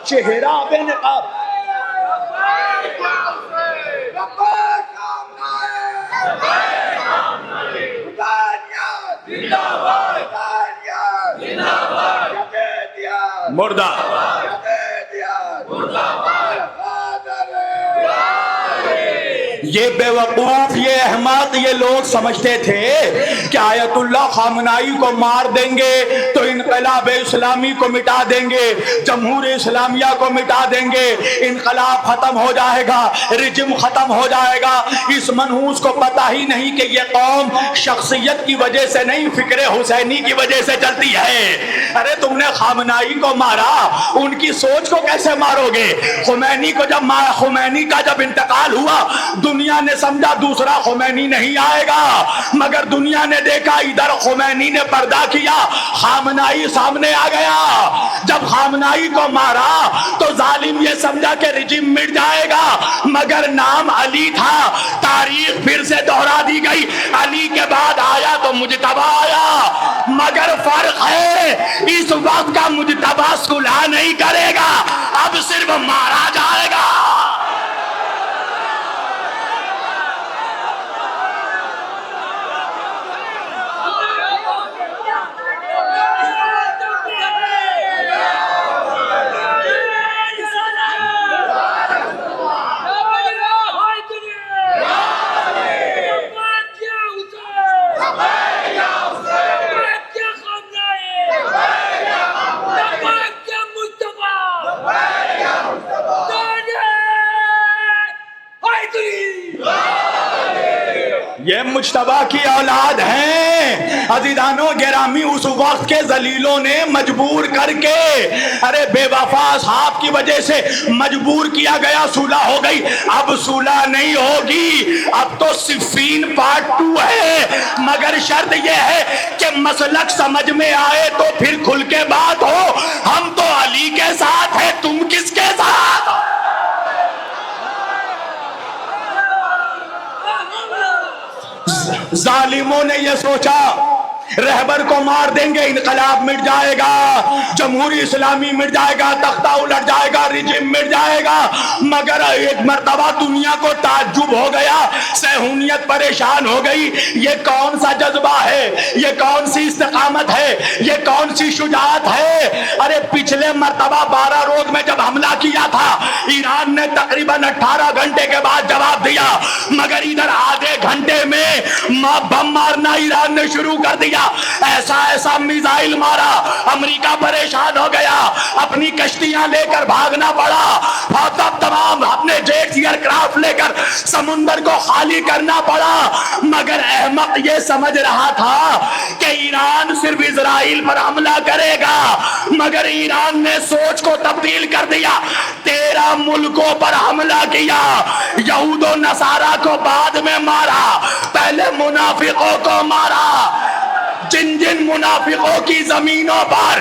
چہرہ بے نقاب. مردہ یہ بے وقوف، یہ احمق، یہ لوگ سمجھتے تھے کہ آیت اللہ خامنائی کو مار دیں گے تو انقلاب اسلامی کو مٹا دیں گے، جمہور اسلامیہ کو مٹا دیں گے، انقلاب ختم ہو جائے گا، رجم ختم ہو جائے گا. اس منحوس کو پتہ ہی نہیں کہ یہ قوم شخصیت کی وجہ سے نہیں، فکر حسینی کی وجہ سے چلتی ہے. ارے تم نے خامنائی کو مارا، ان کی سوچ کو کیسے مارو گے؟ خمینی کا جب انتقال ہوا، دنیا نے سمجھا دوسرا خمینی نہیں آئے گا، مگر دنیا نے دیکھا ادھر خمینی نے پردہ کیا، خامنائی سامنے آ گیا. جب خامنائی کو مارا تو ظالم یہ سمجھا کہ رجیم مٹ جائے گا، مگر نام علی تھا. تاریخ پھر سے دوہرا دی گئی، علی کے بعد آیا تو مجتبی آیا، مگر فرق ہے اس وقت کا مجتبی صلح نہیں کرے گا، اب صرف مارا جائے گا. یہ مجتبیٰ کی اولاد ہیں عزیزانو گرامی. اس وقت کے ذلیلوں نے مجبور کر کے, ارے بے وفا اصحاب کی وجہ سے مجبور کیا گیا, صلح ہو گئی. اب صلح نہیں ہوگی, اب تو صفین پارٹ 2 ہے. مگر شرط یہ ہے کہ مسلک سمجھ میں آئے تو پھر کھل کے بات ہو. ہم تو علی کے ساتھ ہیں, تم کس کے ساتھ؟ ظالموں نے یہ سوچا رہبر کو مار دیں گے, انقلاب مٹ جائے گا, جمہوری اسلامی مٹ جائے گا, تختہ الٹ جائے گا, رجیم مٹ جائے گا. مگر ایک مرتبہ دنیا کو تعجب ہو گیا, صہیونیت پریشان ہو گئی. یہ کون سا جذبہ ہے, یہ کون سی استقامت ہے, یہ کون سی شجاعت ہے. ارے پچھلے مرتبہ 12 روز میں جب حملہ کیا تھا ایران نے تقریباً 18 گھنٹے کے بعد جواب دیا, مگر ادھر آدھے گھنٹے میں بم مارنا ایران نے شروع کر دیا. ایسا میزائل مارا, امریکہ پریشان ہو گیا, اپنی کشتیاں لے کر بھاگنا پڑا, تب تمام اپنے جیٹس ایئر کرافٹ لے کر سمندر کو خالی کرنا پڑا. مگر احمق یہ سمجھ رہا تھا کہ ایران صرف اسرائیل پر حملہ کرے گا, مگر ایران نے سوچ کو تبدیل کر دیا, 13 ملکوں پر حملہ کیا. یہود و نصارہ کو بعد میں مارا, پہلے منافقوں کو مارا. جن منافقوں کی زمینوں پر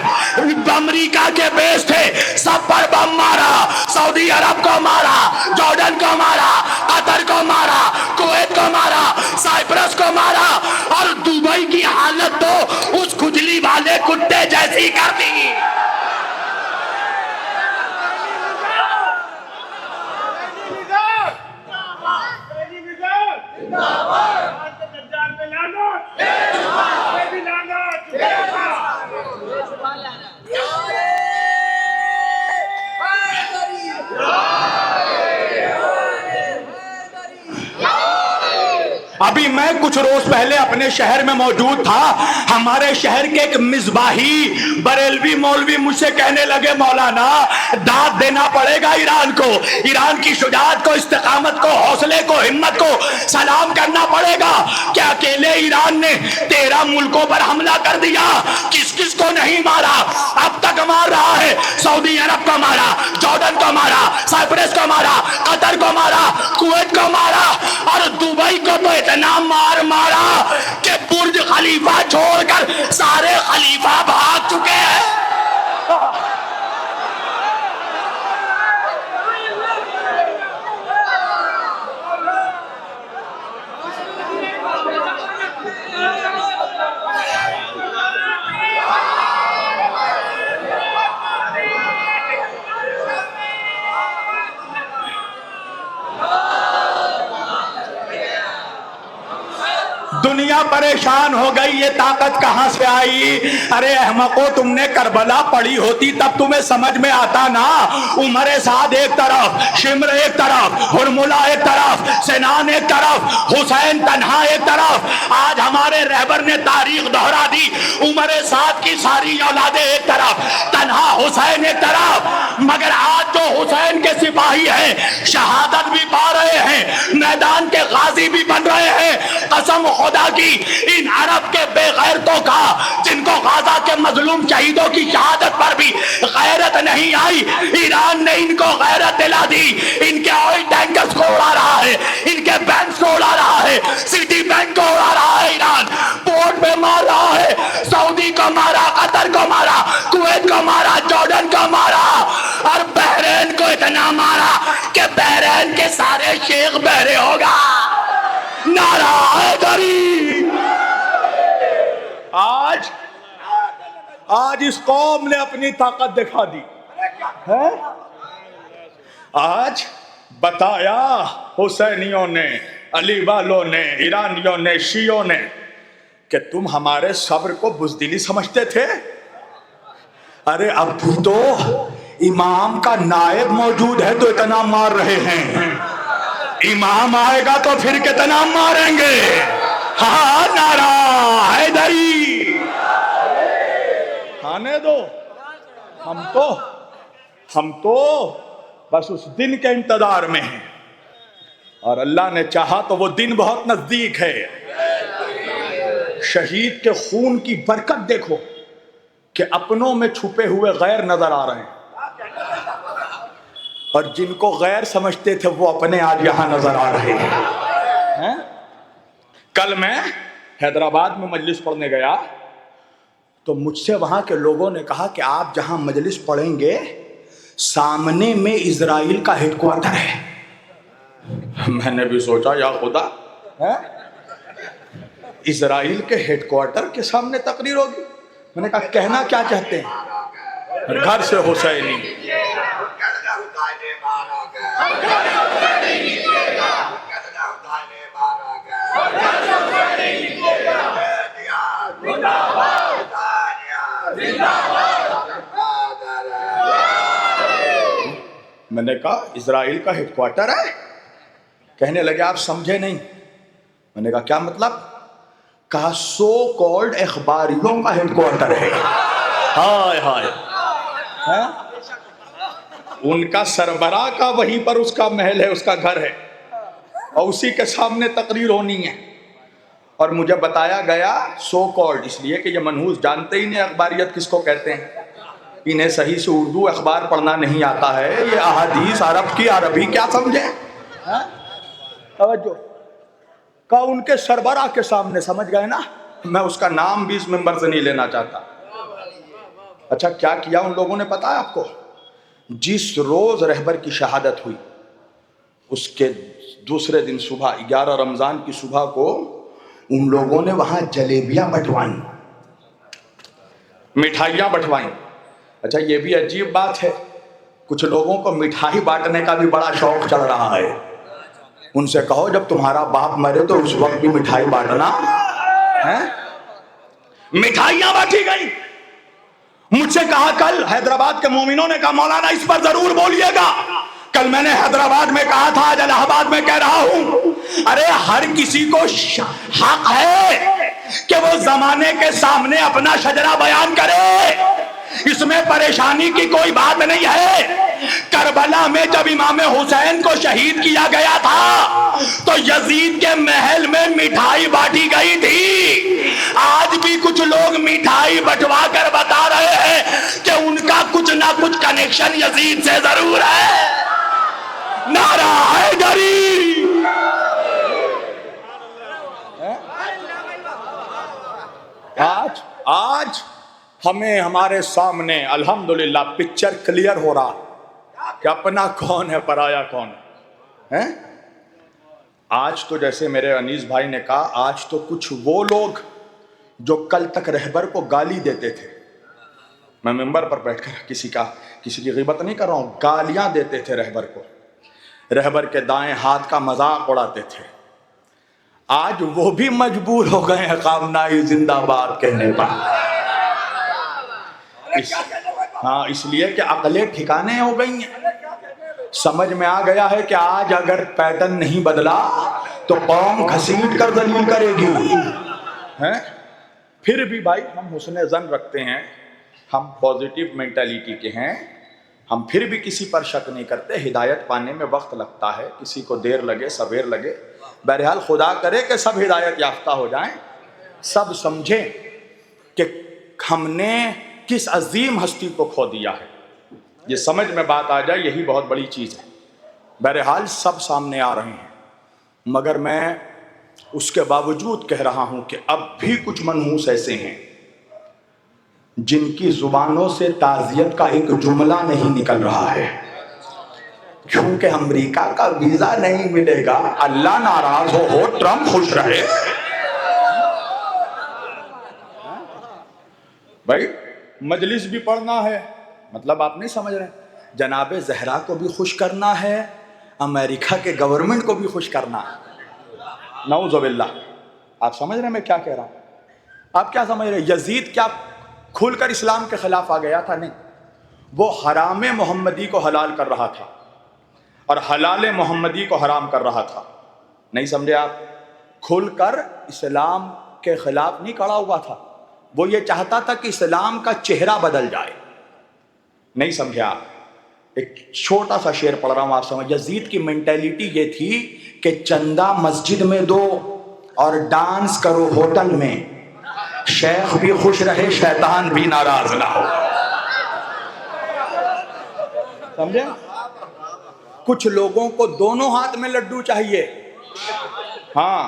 امریکہ کے بیس تھے سب پر بم مارا. سعودی عرب کو مارا, جارڈن کو مارا, قطر کو مارا, کویت کو مارا, سائپرس کو مارا, اور دبئی کی حالت تو اس کھجلی والے کتے جیسی کر دی. ابھی میں کچھ روز پہلے اپنے شہر میں موجود تھا. ہمارے شہر کے ایک مصباحی بریلوی مولوی مجھ سے کہنے لگے, مولانا داد دینا پڑے گا ایران کو, ایران کی شجاعت کو, استقامت کو, حوصلے کو, ہمت کو سلام کرنا پڑے گا. کیا اکیلے ایران نے 13 ملکوں پر حملہ کر دیا؟ کس کس کو نہیں مارا, اب تک مار رہا ہے. سعودی عرب کو مارا, جارڈن کو مارا, سائپرس کو مارا, قطر کو مارا, کویت کو مارا, اور دبئی کو تو اتنا مارا کہ برج خلیفہ چھوڑ کر سارے خلیفہ بھاگ چکے ہیں. دنیا پریشان ہو گئی, یہ طاقت کہاں سے آئی؟ ارے احمقو, تم نے کربلا پڑھی ہوتی تب تمہیں سمجھ میں آتا نا. عمر سعد ایک طرف, شمر ایک طرف, ہرملہ ایک طرف, سنان ایک طرف, حسین تنہا ایک طرف. آج ہمارے رہبر نے تاریخ دہرا دی, عمر سعد کی ساری اولادیں ایک طرف, تنہا حسین ایک طرف. مگر آج جو حسین کے سپاہی ہیں شہادت بھی پا رہے ہیں, میدان کے غازی بھی بن رہے ہیں. قسم خدا کی ان عرب کے بے غیرتوں کا, جن کو غزہ کے مظلوم شہیدوں کی شہادت پر بھی غیرت نہیں آئی, ایران نے ان کو غیرت دلا دی. ان کے آئل ٹینکرز کو اڑا رہا ہے, ان کے بینکس کو اڑا رہا ہے, سٹی بینک کو اڑا رہا ہے, ایران پورٹ پہ مار رہا ہے, سعودی کو مارا, قطر کو مارا, کویت کو مارا, جارڈن کو مارا, اور بحرین کو اتنا مارا کہ بحرین کے سارے شیخ بہرے ہوگا. نعرہ حیدری. آج اس قوم نے اپنی طاقت دکھا دی ہے. آج بتایا حسینیوں نے, علی والوں نے, ایرانیوں نے, شیعوں نے کہ تم ہمارے صبر کو بزدلی سمجھتے تھے. ارے اب بھی تو امام کا نائب موجود ہے تو اتنا مار رہے ہیں, امام آئے گا تو پھر کتنا ماریں گے. ہاں نعرہ حیدری. آنے دو, ہم تو بس اس دن کے انتظار میں ہیں. اور اللہ نے چاہا تو وہ دن بہت نزدیک ہے. شہید کے خون کی برکت دیکھو کہ اپنوں میں چھپے ہوئے غیر نظر آ رہے ہیں، اور جن کو غیر سمجھتے تھے وہ اپنے آج یہاں نظر آ رہے ہیں. کل میں حیدرآباد میں مجلس پڑھنے گیا تو مجھ سے وہاں کے لوگوں نے کہا کہ آپ جہاں مجلس پڑھیں گے سامنے میں اسرائیل کا ہیڈ کوارٹر ہے. میں نے بھی سوچا یا خدا، اسرائیل کے ہیڈ کوارٹر کے سامنے تقریر ہوگی. میں نے کہا کہنا کیا چاہتے ہیں؟ گھر سے حسینی. میں نے کہا اسرائیل کا ہیڈ کوارٹر ہے؟ کہنے لگے آپ سمجھے نہیں. میں نے کہا کیا مطلب؟ کہا سو کالڈ اخباریوں کا ہیڈ کوارٹر ہے. ہائے ہائے، ان کا سربراہ کا وہیں پر اس کا محل ہے، اس کا گھر ہے، اور اسی کے سامنے تقریر ہونی ہے. اور مجھے بتایا گیا سو کالڈ اس لیے کہ یہ منحوس جانتے ہی نہیں اخباریت کس کو کہتے ہیں، انہیں صحیح سے اردو اخبار پڑھنا نہیں آتا ہے، یہ احادیث عرب کی عربی کیا سمجھے. توجہ کا ان کے سربراہ کے سامنے، سمجھ گئے نا. میں اس کا نام بھی اس ممبر سے نہیں لینا چاہتا. اچھا کیا کیا ان لوگوں نے پتا ہے آپ کو؟ جس روز رہبر کی شہادت ہوئی اس کے دوسرے دن صبح 11 رمضان کی صبح کو ان لوگوں نے وہاں جلیبیاں بٹوائیں، مٹھائیاں بٹوائیں. اچھا یہ بھی عجیب بات ہے، کچھ لوگوں کو مٹھائی بانٹنے کا بھی بڑا شوق چل رہا ہے. ان سے کہو جب تمہارا باپ مرے تو اس وقت بھی مٹھائی بانٹنا. مٹھائیاں بانٹی گئی. مجھ سے کہا کل حیدرآباد کے مومنوں نے کہا مولانا اس پر ضرور بولیے گا. کل میں نے حیدرآباد میں کہا تھا، آج الہ آباد میں کہہ رہا ہوں، ارے ہر کسی کو حق ہے کہ وہ زمانے کے سامنے اپنا شجرہ بیان کرے، اس میں پریشانی کی کوئی بات نہیں ہے. کربلا میں جب امام حسین کو شہید کیا گیا تھا تو یزید کے محل میں مٹھائی بانٹی گئی تھی. آج بھی کچھ لوگ مٹھائی بٹوا کر بتا رہے ہیں کہ ان کا کچھ نہ کچھ کنیکشن یزید سے ضرور ہے. نعرہ حیدری. آج ہمیں ہمارے سامنے الحمدللہ پکچر کلیئر ہو رہا کہ اپنا کون ہے پرایا کون ہے. آج تو جیسے میرے انیس بھائی نے کہا، آج تو کچھ وہ لوگ جو کل تک رہبر کو گالی دیتے تھے، میں ممبر پر بیٹھ کر کسی کی غیبت نہیں کر رہا ہوں، گالیاں دیتے تھے رہبر کو، رہبر کے دائیں ہاتھ کا مذاق اڑاتے تھے، آج وہ بھی مجبور ہو گئے ہیں خامنہ'i زندہ باد کہنے پر. اس لیے کہ عقلیں ٹھکانے ہو گئی ہیں. سمجھ میں آ گیا ہے کہ آج اگر پیٹرن نہیں بدلا تو قوم گھسیٹ کر ذلیل کرے گی. پھر بھی بھائی ہم حسن ظن رکھتے ہیں، ہم پازیٹیو مینٹیلیٹی کے ہیں، ہم پھر بھی کسی پر شک نہیں کرتے. ہدایت پانے میں وقت لگتا ہے، کسی کو دیر لگے سویر لگے، بہرحال خدا کرے کہ سب ہدایت یافتہ ہو جائیں، سب سمجھیں کہ ہم نے کس عظیم ہستی کو کھو دیا ہے. یہ سمجھ میں بات آ جائے یہی بہت بڑی چیز ہے. بہرحال سب سامنے آ رہے ہیں، مگر میں اس کے باوجود کہہ رہا ہوں کہ اب بھی کچھ منحوس ایسے ہیں جن کی زبانوں سے تعزیت کا ایک جملہ نہیں نکل رہا ہے، کیونکہ امریکہ کا ویزا نہیں ملے گا. اللہ ناراض ہو ٹرمپ خوش رہے. بھائی مجلس بھی پڑھنا ہے، مطلب آپ نہیں سمجھ رہے، جناب زہرا کو بھی خوش کرنا ہے، امریکہ کے گورنمنٹ کو بھی خوش کرنا ہے. نعوذ باللہ. آپ سمجھ رہے ہیں میں کیا کہہ رہا ہوں؟ آپ کیا سمجھ رہے؟ یزید کیا کھل کر اسلام کے خلاف آ گیا تھا؟ نہیں، وہ حرام محمدی کو حلال کر رہا تھا اور حلال محمدی کو حرام کر رہا تھا. نہیں سمجھے آپ؟ کھل کر اسلام کے خلاف نہیں کھڑا ہوا تھا، وہ یہ چاہتا تھا کہ اسلام کا چہرہ بدل جائے. نہیں سمجھے آپ؟ ایک چھوٹا سا شعر پڑھ رہا ہوں، آپ سمجھ. یزید کی مینٹیلیٹی یہ تھی کہ چندہ مسجد میں دو اور ڈانس کرو ہوٹل میں، شیخ بھی خوش رہے شیطان بھی ناراض نہ ہو. سمجھے؟ کچھ لوگوں کو دونوں ہاتھ میں لڈو چاہیے. ہاں،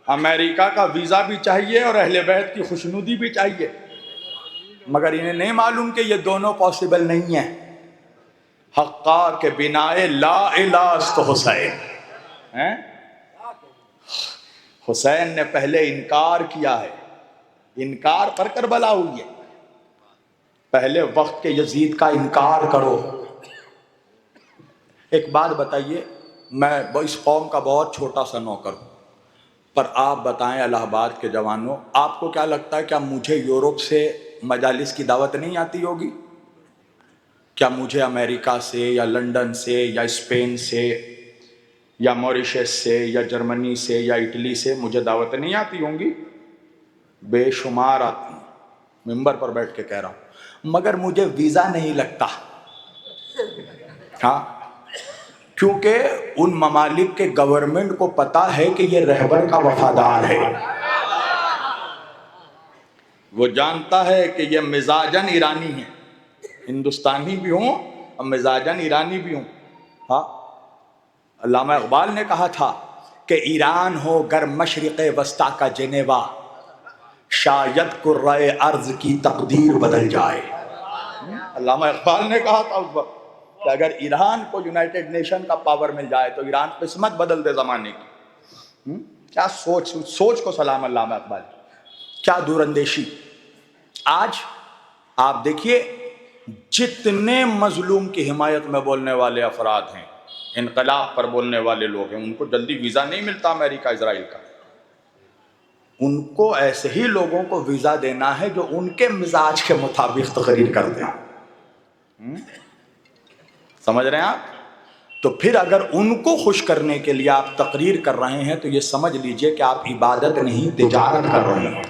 امریکہ کا ویزا بھی چاہیے اور اہل بیت کی خوشنودی بھی چاہیے، مگر انہیں نہیں معلوم کہ یہ دونوں پاسبل نہیں ہیں. حقا کے بنائے لا الہ است حسین. حسین نے پہلے انکار کیا ہے، انکار پر کربلا ہوئی ہے. پہلے وقت کے یزید کا انکار کرو. ایک بات بتائیے، میں اس قوم کا بہت چھوٹا سا نوکر ہوں، پر آپ بتائیں الہ آباد کے جوانوں، آپ کو کیا لگتا ہے کیا مجھے یورپ سے مجالس کی دعوت نہیں آتی ہوگی؟ کیا مجھے امریکہ سے یا لندن سے یا اسپین سے یا موریشس سے یا جرمنی سے یا اٹلی سے مجھے دعوت نہیں آتی ہوں گی؟ بے شمار آتی ہیں، ممبر پر بیٹھ کے کہہ رہا ہوں، مگر مجھے ویزا نہیں لگتا. ہاں، کیونکہ ان ممالک کے گورنمنٹ کو پتا ہے کہ یہ رہبر کا وفادار ہے. وہ جانتا ہے کہ یہ مزاجن ایرانی ہے، ہندوستانی بھی ہوں اور مزاجن ایرانی بھی ہوں. ہاں، علامہ اقبال نے کہا تھا کہ ایران ہو گر مشرق وسطی کا جنیوا، شاید کرۂ ارض کی تقدیر بدل جائے. علامہ اقبال نے کہا تھا اس وقت کہ اگر ایران کو یونائٹڈ نیشن کا پاور مل جائے تو ایران قسمت بدل دے زمانے کی. کیا سوچ کو سلام علامہ اقبال، کیا دور اندیشی. آج آپ دیکھیے جتنے مظلوم کی حمایت میں بولنے والے افراد ہیں، انقلاب پر بولنے والے لوگ ہیں، ان کو جلدی ویزا نہیں ملتا امریکہ اسرائیل کا. ان کو ایسے ہی لوگوں کو ویزا دینا ہے جو ان کے مزاج کے مطابق تقریر کرتے ہیں. سمجھ رہے ہیں آپ؟ تو پھر اگر ان کو خوش کرنے کے لیے آپ تقریر کر رہے ہیں تو یہ سمجھ لیجئے کہ آپ عبادت نہیں تجارت کر رہے ہیں.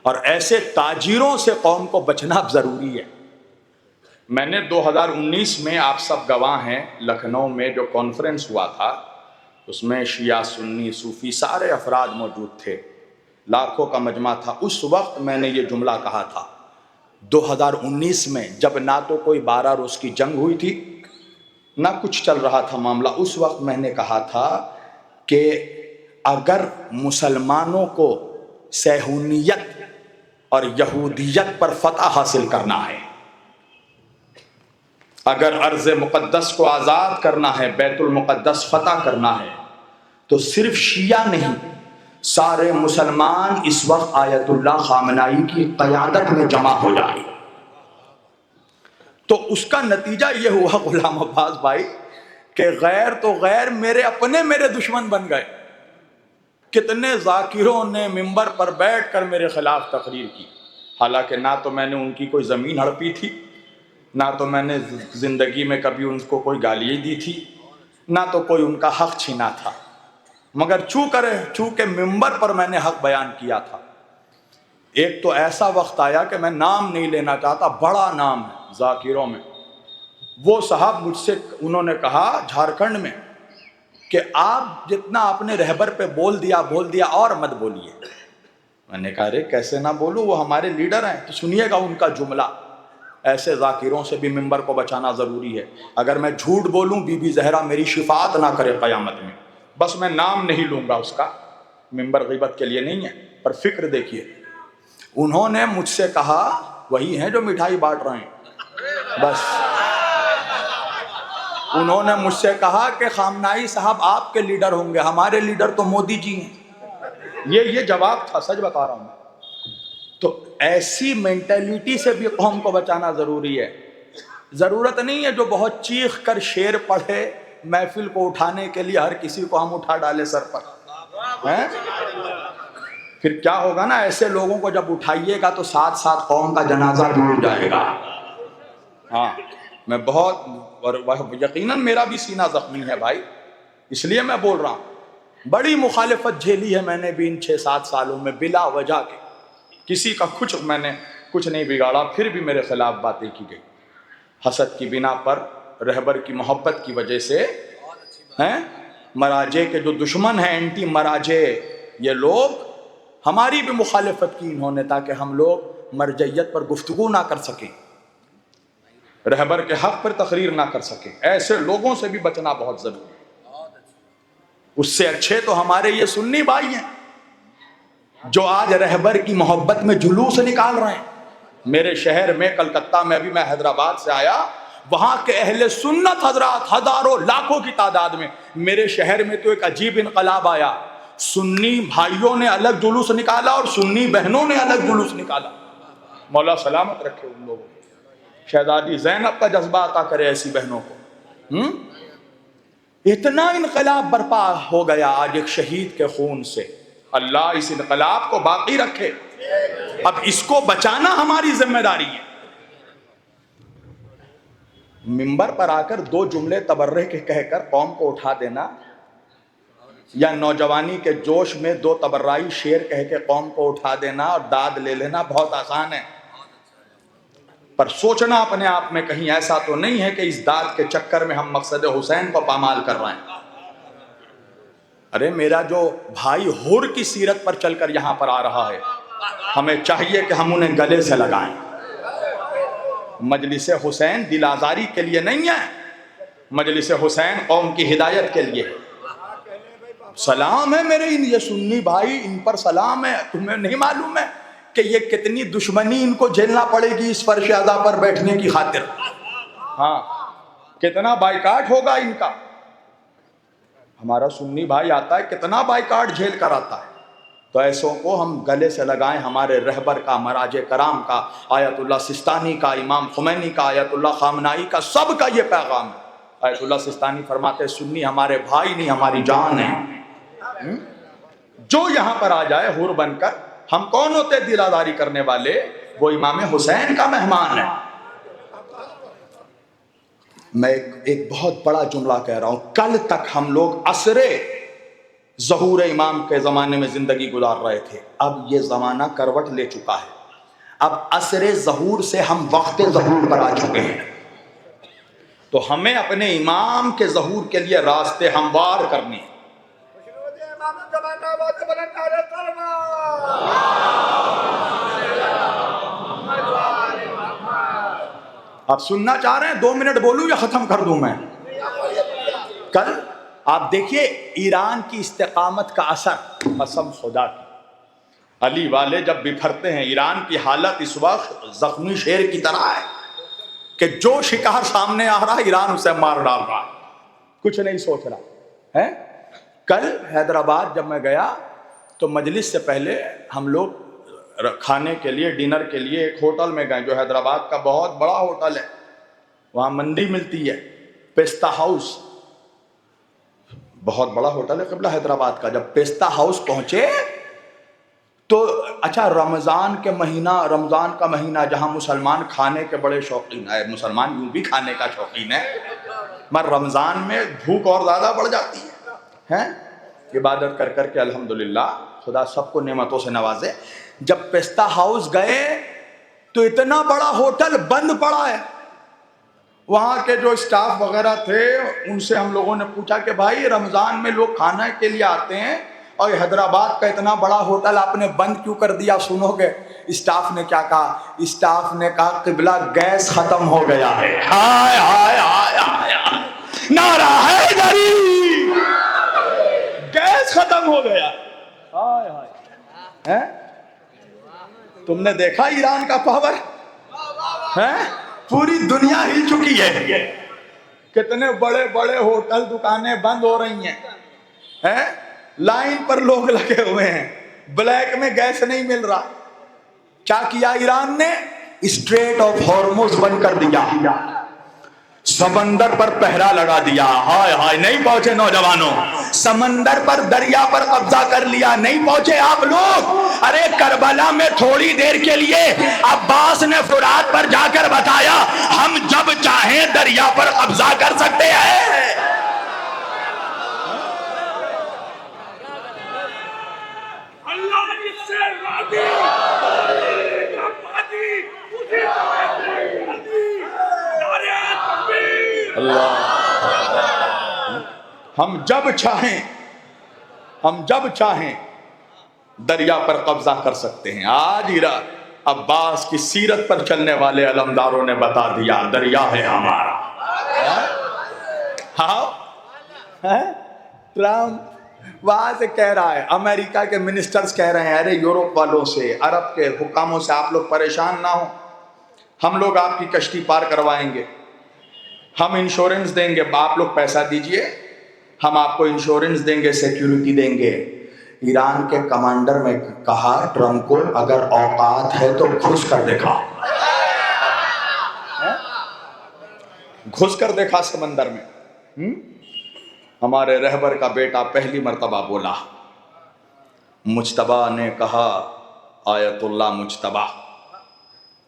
اور ایسے تاجروں سے قوم کو بچنا ضروری ہے. میں نے 2019 میں، آپ سب گواہ ہیں، لکھنؤ میں جو کانفرنس ہوا تھا اس میں شیعہ سنی صوفی سارے افراد موجود تھے، لاکھوں کا مجمع تھا. اس وقت میں نے یہ جملہ کہا تھا 2019 میں، جب نہ تو کوئی 12 روز کی جنگ ہوئی تھی نہ کچھ چل رہا تھا معاملہ. اس وقت میں نے کہا تھا کہ اگر مسلمانوں کو صہیونیت اور یہودیت پر فتح حاصل کرنا ہے، اگر ارض مقدس کو آزاد کرنا ہے، بیت المقدس فتح کرنا ہے، تو صرف شیعہ نہیں، سارے مسلمان اس وقت آیت اللہ خامنائی کی قیادت میں جمع ہو جائے. تو اس کا نتیجہ یہ ہوا غلام عباس بھائی کہ غیر تو غیر میرے اپنے میرے دشمن بن گئے. کتنے ذاکروں نے ممبر پر بیٹھ کر میرے خلاف تقریر کی، حالانکہ نہ تو میں نے ان کی کوئی زمین ہڑپی تھی، نہ تو میں نے زندگی میں کبھی ان کو کوئی گالی دی تھی، نہ تو کوئی ان کا حق چھینا تھا، مگر چونکہ ممبر پر میں نے حق بیان کیا تھا. ایک تو ایسا وقت آیا کہ میں نام نہیں لینا چاہتا، بڑا نام ہے ذاکروں میں، وہ صاحب مجھ سے انہوں نے کہا جھارکھنڈ میں کہ آپ جتنا اپنے رہبر پہ بول دیا اور مت بولیے. میں نے کہا ارے کیسے نہ بولوں، وہ ہمارے لیڈر ہیں. تو سنیے گا ان کا جملہ. ایسے ذاکروں سے بھی ممبر کو بچانا ضروری ہے. اگر میں جھوٹ بولوں بی بی زہرا میری شفاعت نہ کرے قیامت میں. بس میں نام نہیں لوں گا اس کا، ممبر غیبت کے لیے نہیں ہے. پر فکر دیکھیے، انہوں نے مجھ سے کہا، وہی ہیں جو مٹھائی بانٹ رہے ہیں، بس انہوں نے مجھ سے کہا کہ خامنائی صاحب آپ کے لیڈر ہوں گے، ہمارے لیڈر تو مودی جی ہیں. یہ جواب تھا، سچ بتا رہا ہوں. تو ایسی مینٹیلیٹی سے بھی قوم کو بچانا ضروری ہے. ضرورت نہیں ہے جو بہت چیخ کر شعر پڑھے محفل کو اٹھانے کے لیے ہر کسی کو ہم اٹھا ڈالے سر پر. پھر کیا ہوگا نا، ایسے لوگوں کو جب اٹھائیے گا تو ساتھ ساتھ قوم کا جنازہ بھی اٹھ جائے گا. ہاں، میں بہت، اور یقیناً میرا بھی سینہ زخمی ہے بھائی، اس لیے میں بول رہا ہوں. بڑی مخالفت جھیلی ہے میں نے بھی ان 6-7 سالوں میں، بلا وجہ کے. کسی کا میں نے کچھ نہیں بگاڑا، پھر بھی میرے خلاف باتیں کی گئی حسد کی بنا پر، رہبر کی محبت کی وجہ سے. ہیں مراجے کے جو دشمن ہیں، اینٹی مراجے، یہ لوگ ہماری بھی مخالفت کی انہوں نے تاکہ ہم لوگ مرجعیت پر گفتگو نہ کر سکیں، رہبر کے حق پر تقریر نہ کر سکیں۔ ایسے لوگوں سے بھی بچنا بہت ضروری ہے۔ اس سے اچھے تو ہمارے یہ سنی بھائی ہیں جو آج رہبر کی محبت میں جلوس نکال رہے ہیں۔ میرے شہر میں کلکتہ میں، ابھی میں حیدرآباد سے آیا، وہاں کے اہل سنت حضرات ہزاروں لاکھوں کی تعداد میں، میرے شہر میں تو ایک عجیب انقلاب آیا، سنی بھائیوں نے الگ جلوس نکالا اور سنی بہنوں نے الگ جلوس نکالا۔ مولا سلامت رکھے ان لوگوں کو، شہزادی زینب کا جذبہ عطا کرے ایسی بہنوں کو۔ اتنا انقلاب برپا ہو گیا آج ایک شہید کے خون سے، اللہ اس انقلاب کو باقی رکھے۔ اب اس کو بچانا ہماری ذمہ داری ہے۔ منبر پر آ کر دو جملے تبرک کے کہہ کر قوم کو اٹھا دینا، یا نوجوانی کے جوش میں دو تبرعی شعر کہہ کے قوم کو اٹھا دینا اور داد لے لینا بہت آسان ہے، پر سوچنا اپنے آپ میں کہیں ایسا تو نہیں ہے کہ اس داد کے چکر میں ہم مقصد حسین کو پامال کر رہے ہیں۔ ارے میرا جو بھائی حر کی سیرت پر چل کر یہاں پر آ رہا ہے، ہمیں چاہیے کہ ہم انہیں گلے سے لگائیں۔ مجلس حسین دل آزاری کے لیے نہیں ہے، مجلس حسین قوم کی ہدایت کے لیے۔ سلام ہے میرے یہ سنی بھائی، ان پر سلام ہے۔ تمہیں نہیں معلوم ہے کہ یہ کتنی دشمنی ان کو جھیلنا پڑے گی اس فرش اعضا پر بیٹھنے کی خاطر؟ ہاں، کتنا بائیکاٹ ہوگا ان کا۔ ہمارا سنی بھائی آتا ہے کتنا بائیکاٹ جھیل کر آتا ہے، تو ایسوں کو ہم گلے سے لگائیں۔ ہمارے رہبر کا، مراج کرام کا، آیت اللہ سستانی کا، امام خمینی کا، آیت اللہ خامنائی کا، سب کا یہ پیغام ہے۔ آیت اللہ سستانی فرماتے ہیں سنی ہمارے بھائی نہیں ہماری جان ہے۔ جو یہاں پر آ جائے حر بن کر، ہم کون ہوتے دل آزاری کرنے والے؟ وہ امام حسین کا مہمان ہے۔ میں ایک بہت بڑا جملہ کہہ رہا ہوں، کل تک ہم لوگ عصر ظہور امام کے زمانے میں زندگی گزار رہے تھے، اب یہ زمانہ کروٹ لے چکا ہے۔ اب عصر ظہور سے ہم وقت ظہور پر آ چکے ہیں، تو ہمیں اپنے امام کے ظہور کے لیے راستے ہموار کرنے ہیں۔ آپ سننا چاہ رہے ہیں 2 منٹ بولوں یا ختم کر دوں میں؟ کل آپ دیکھیے ایران کی استقامت کا اثر، قسم خدا کی، علی والے جب بپھرتے ہیں، ایران کی حالت اس وقت زخمی شیر کی طرح ہے کہ جو شکار سامنے آ رہا ایران اسے مار ڈال رہا، کچھ نہیں سوچ رہا ہے۔ کل حیدرآباد جب میں گیا تو مجلس سے پہلے ہم لوگ کھانے کے لیے، ڈنر کے لیے ایک ہوٹل میں گئے جو حیدرآباد کا بہت بڑا ہوٹل ہے، وہاں مندی ملتی ہے، پیستا ہاؤس، بہت بڑا ہوٹل ہے قبلہ حیدرآباد کا۔ جب پیستا ہاؤس پہنچے تو اچھا رمضان کا مہینہ جہاں مسلمان کھانے کے بڑے شوقین ہے، مسلمان یوں بھی کھانے کا شوقین ہے، مگر رمضان میں بھوک اور زیادہ بڑھ جاتی ہے، عبادت کر کر کے الحمدللہ خدا سب کو نعمتوں سے نوازے۔ جب پیستا ہاؤس گئے تو اتنا بڑا ہوٹل بند پڑا ہے، وہاں کے جو اسٹاف وغیرہ تھے ان سے ہم لوگوں نے پوچھا کہ بھائی رمضان میں لوگ کھانا کے لیے آتے ہیں اور حیدرآباد کا اتنا بڑا ہوٹل آپ نے بند کیوں کر دیا؟ سنو گے اسٹاف نے کیا کہا؟ اسٹاف نے کہا قبلہ گیس ختم ہو گیا ہے۔ ہائے ہائے ہائے ہائے، نعرہ حیدری، گیس ختم ہو گیا۔ ہائے ہائے، تم نے دیکھا ایران کا پاور ہے؟ پوری دنیا ہل چکی ہے، کتنے بڑے بڑے ہوٹل دکانیں بند ہو رہی ہیں، لائن پر لوگ لگے ہوئے ہیں، بلیک میں گیس نہیں مل رہا۔ کیا کیا ایران نے؟ اسٹریٹ آف ہارموز بند کر دیا، سمندر پر پہرا لگا دیا۔ ہائے ہائے، نہیں پہنچے نوجوانوں، سمندر پر، دریا پر قبضہ کر لیا، نہیں پہنچے آپ لوگ۔ ارے کربلا میں تھوڑی دیر کے لیے عباس نے فرات پر جا کر بتایا ہم جب چاہیں دریا پر قبضہ کر سکتے ہیں۔ اللہ جس سے راضی اللہ، ہم جب چاہیں دریا پر قبضہ کر سکتے ہیں. آج ایران عباس کی سیرت پر چلنے والے علمداروں نے بتا دیا دریا ہے ہمارا. ہاں ٹرمپ وہاں سے کہہ رہا ہے, امریکہ کے منسٹرز کہہ رہے ہیں ارے یورپ والوں سے, عرب کے حکاموں سے آپ لوگ پریشان نہ ہوں, ہم لوگ آپ کی کشتی پار کروائیں گے, ہم انشورنس دیں گے, آپ لوگ پیسہ دیجئے ہم آپ کو انشورنس دیں گے, سیکیورٹی دیں گے. ایران کے کمانڈر نے کہا ٹرمپ کو اگر اوقات ہے تو گھس کر دیکھا سمندر میں. ہمارے رہبر کا بیٹا پہلی مرتبہ بولا, مجتبیٰ نے کہا آیت اللہ مجتبیٰ.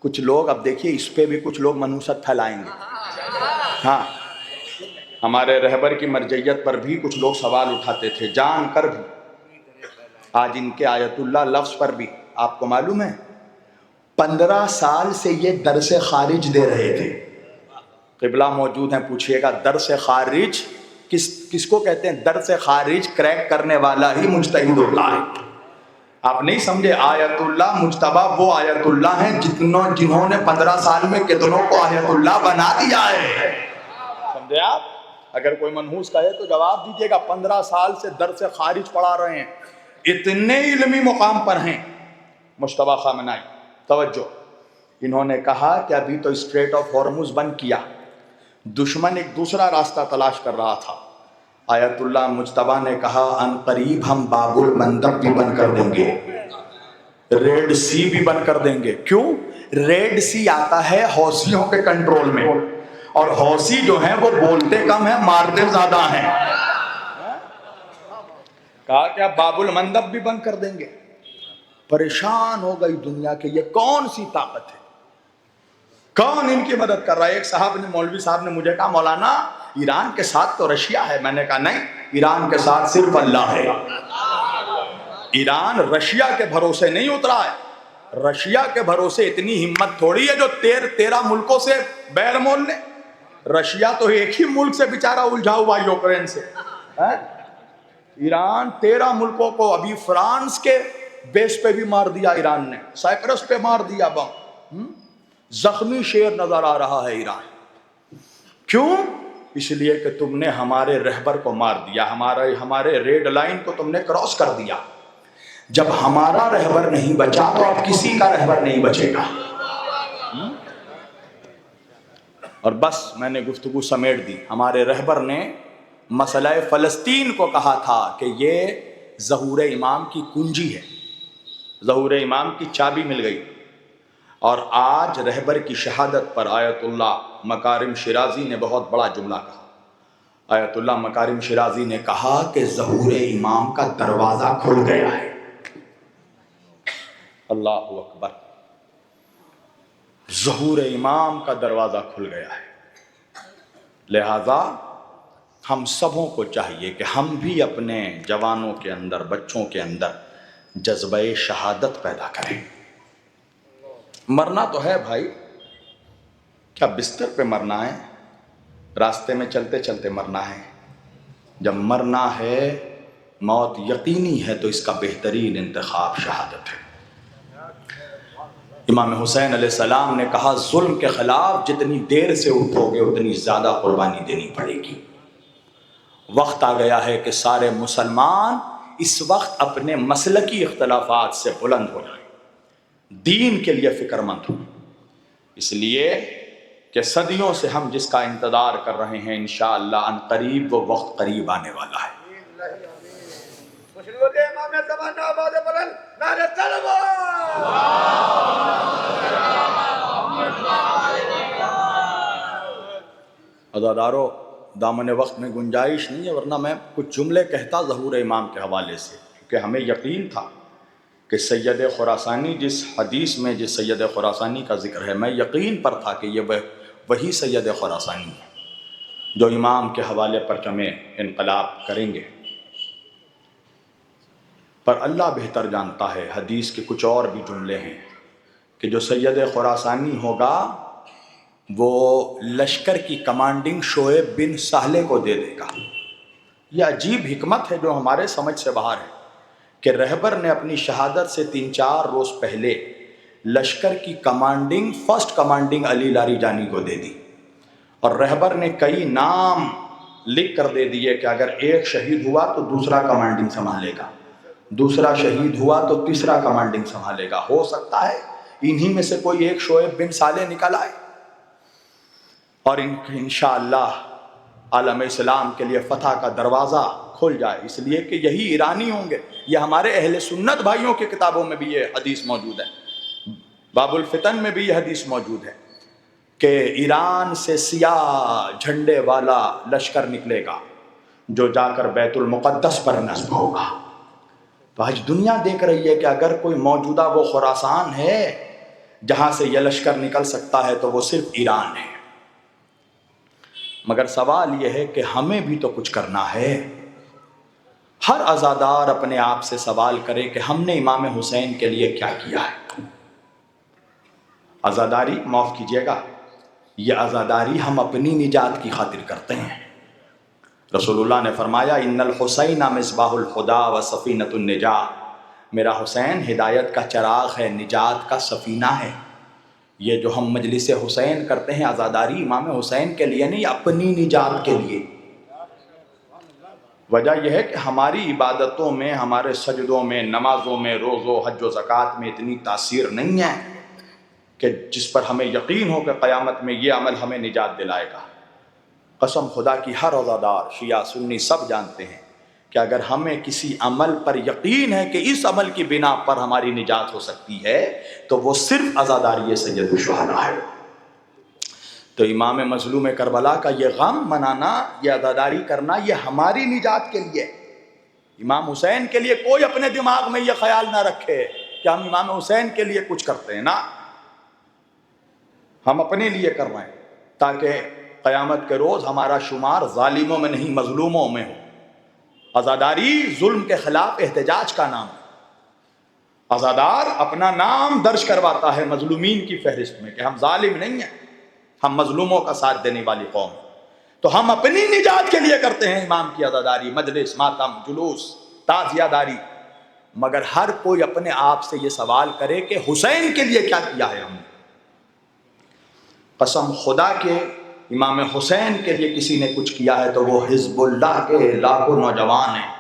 کچھ لوگ اب دیکھیے اس پہ بھی کچھ لوگ منحوست پھیلائیں گے. ہاں ہمارے رہبر کی مرجعیت پر بھی کچھ لوگ سوال اٹھاتے تھے جان کر بھی. آج ان کے آیت اللہ لفظ پر بھی آپ کو معلوم ہے 15 سال سے یہ درس خارج دے رہے تھے. قبلہ موجود ہیں, پوچھئے گا درس خارج کس کو کہتے ہیں؟ درس خارج کریک کرنے والا ہی مجتہد ہوتا ہے. آپ نہیں سمجھے, آیت اللہ مجتبیٰ وہ آیت اللہ ہیں جنہوں نے 15 سال میں کتنوں کو آیت اللہ بنا دیا ہے. سمجھے آپ؟ اگر کوئی منحوس کہے تو جواب دیجئے گا 15 سال سے درس خارج پڑھا رہے ہیں, اتنے علمی مقام پر ہیں مجتبیٰ خامنائی. توجہ, انہوں نے کہا کہ ابھی تو اسٹریٹ آف ہارمز بند کیا, دشمن ایک دوسرا راستہ تلاش کر رہا تھا. آیت اللہ مجتبیٰ نے کہا ان قریب ہم باب المندب بھی بند کر دیں گے, ریڈ سی بھی بند کر دیں گے. کیوں؟ ریڈ سی آتا ہے حوثیوں کے کنٹرول میں, اور حوثی جو ہیں وہ بولتے کم ہیں مارتے زیادہ ہیں. کہا کہ اب باب المندب بھی بند کر دیں گے. پریشان ہو گئی دنیا کہ یہ کون سی طاقت ہے, کون ان کی مدد کر رہا ہے. ایک صاحب نے, مولوی صاحب نے مجھے کہا مولانا ایران کے ساتھ تو رشیا ہے. میں نے کہا نہیں, ایران کے ساتھ صرف اللہ ہے. ایران رشیا کے بھروسے نہیں اترا ہے. رشیا کے بھروسے اتنی ہمت تھوڑی ہے جو 13 ملکوں سے بیر مول لے. رشیا تو ایک ہی ملک سے بیچارہ الجھا ہوا یوکرین سے. ایران 13 ملکوں کو, ابھی فرانس کے بیس پہ بھی مار دیا ایران نے, سائپرس پہ مار دیا بم. زخمی شیر نظر آ رہا ہے ایران. کیوں؟ اس لیے کہ تم نے ہمارے رہبر کو مار دیا, ہمارے ریڈ لائن کو تم نے کراس کر دیا. جب ہمارا رہبر نہیں بچا تو اب کسی کا رہبر نہیں بچے گا. اور بس میں نے گفتگو سمیٹ دی. ہمارے رہبر نے مسئلہ فلسطین کو کہا تھا کہ یہ ظہور امام کی کنجی ہے, ظہور امام کی چابی مل گئی. اور آج رہبر کی شہادت پر آیت اللہ مکارم شیرازی نے بہت بڑا جملہ کہا. آیت اللہ مکارم شیرازی نے کہا کہ ظہور امام کا دروازہ کھل گیا ہے. اللہ اکبر, ظہور امام کا دروازہ کھل گیا ہے. لہذا ہم سبوں کو چاہیے کہ ہم بھی اپنے جوانوں کے اندر, بچوں کے اندر جذبہ شہادت پیدا کریں. مرنا تو ہے بھائی, کیا بستر پہ مرنا ہے؟ راستے میں چلتے چلتے مرنا ہے. جب مرنا ہے, موت یقینی ہے, تو اس کا بہترین انتخاب شہادت ہے. امام حسین علیہ السلام نے کہا ظلم کے خلاف جتنی دیر سے اٹھو گے اتنی زیادہ قربانی دینی پڑے گی. وقت آ گیا ہے کہ سارے مسلمان اس وقت اپنے مسلکی اختلافات سے بلند ہو جائیں, دین کے لیے فکر مند ہوں. اس لیے کہ صدیوں سے ہم جس کا انتظار کر رہے ہیں, انشاءاللہ ان قریب وہ وقت قریب آنے والا ہے. عزادارو, دامن وقت میں گنجائش نہیں ہے, ورنہ میں کچھ جملے کہتا ظہور امام کے حوالے سے, کہ ہمیں یقین تھا کہ سید خراسانی, جس حدیث میں جس سید خراسانی کا ذکر ہے, میں یقین پر تھا کہ یہ وہی سید خراسانی ہے جو امام کے حوالے پر ہمیں انقلاب کریں گے. پر اللہ بہتر جانتا ہے, حدیث کے کچھ اور بھی جملے ہیں کہ جو سید خراسانی ہوگا وہ لشکر کی کمانڈنگ شعیب بن سہلے کو دے دے گا. یہ عجیب حکمت ہے جو ہمارے سمجھ سے باہر ہے کہ رہبر نے اپنی شہادت سے 3-4 روز پہلے لشکر کی کمانڈنگ، فرسٹ کمانڈنگ علی لاری جانی کو دے دی، اور رہبر نے کئی نام لکھ کر دے دیے کہ اگر ایک شہید ہوا تو دوسرا کمانڈنگ سنبھالے گا، دوسرا شہید ہوا تو تیسرا کمانڈنگ سنبھالے گا، ہو سکتا ہے انہی میں سے کوئی ایک شعیب بن صالح نکل آئے اور انشاءاللہ عالم اسلام کے لیے فتح کا دروازہ کھل جائے، اس لیے کہ یہی ایرانی ہوں گے۔ یہ ہمارے اہل سنت بھائیوں کی کتابوں میں بھی یہ حدیث موجود ہے، باب الفتن میں بھی یہ حدیث موجود ہے کہ ایران سے سیاہ جھنڈے والا لشکر نکلے گا جو جا کر بیت المقدس پر نصب ہوگا۔ تو آج دنیا دیکھ رہی ہے کہ اگر کوئی موجودہ وہ خراسان ہے جہاں سے یہ لشکر نکل سکتا ہے تو وہ صرف ایران ہے۔ مگر سوال یہ ہے کہ ہمیں بھی تو کچھ کرنا ہے۔ ہر عزادار اپنے آپ سے سوال کرے کہ ہم نے امام حسین کے لیے کیا کیا ہے۔ عزاداری، معاف کیجیے گا، یہ عزاداری ہم اپنی نجات کی خاطر کرتے ہیں۔ رسول اللہ نے فرمایا ان الحسین مصباح الہدی و سفینۃ النجاہ، میرا حسین ہدایت کا چراغ ہے، نجات کا سفینہ ہے۔ یہ جو ہم مجلس حسین کرتے ہیں عزاداری امام حسین کے لیے نہیں، اپنی نجات کے لیے۔ وجہ یہ ہے کہ ہماری عبادتوں میں، ہمارے سجدوں میں، نمازوں میں، روزوں، حج و زکوٰۃ میں اتنی تاثیر نہیں ہے کہ جس پر ہمیں یقین ہو کہ قیامت میں یہ عمل ہمیں نجات دلائے گا۔ قسم خدا کی ہر عزادار، شیعہ سنی سب جانتے ہیں کہ اگر ہمیں کسی عمل پر یقین ہے کہ اس عمل کی بنا پر ہماری نجات ہو سکتی ہے تو وہ صرف عزاداری سید الشہداء ہے۔ تو امام مظلوم کربلا کا یہ غم منانا، یہ عزاداری کرنا، یہ ہماری نجات کے لیے۔ امام حسین کے لیے کوئی اپنے دماغ میں یہ خیال نہ رکھے کہ ہم امام حسین کے لیے کچھ کرتے ہیں، نا، ہم اپنے لیے کر رہے ہیں تاکہ قیامت کے روز ہمارا شمار ظالموں میں نہیں مظلوموں میں ہو۔ عزاداری ظلم کے خلاف احتجاج کا نام ہے۔ عزادار اپنا نام درج کرواتا ہے مظلومین کی فہرست میں کہ ہم ظالم نہیں ہیں، ہم مظلوموں کا ساتھ دینے والی قوم ہیں۔ تو ہم اپنی نجات کے لیے کرتے ہیں امام کی عزاداری، مجلس، ماتم، جلوس، تعزیہ داری، مگر ہر کوئی اپنے آپ سے یہ سوال کرے کہ حسین کے لیے کیا کیا ہے ہم نے۔ قسم خدا کے امام حسین کے لیے کسی نے کچھ کیا ہے تو وہ حزب اللہ کے لاکھوں نوجوان ہیں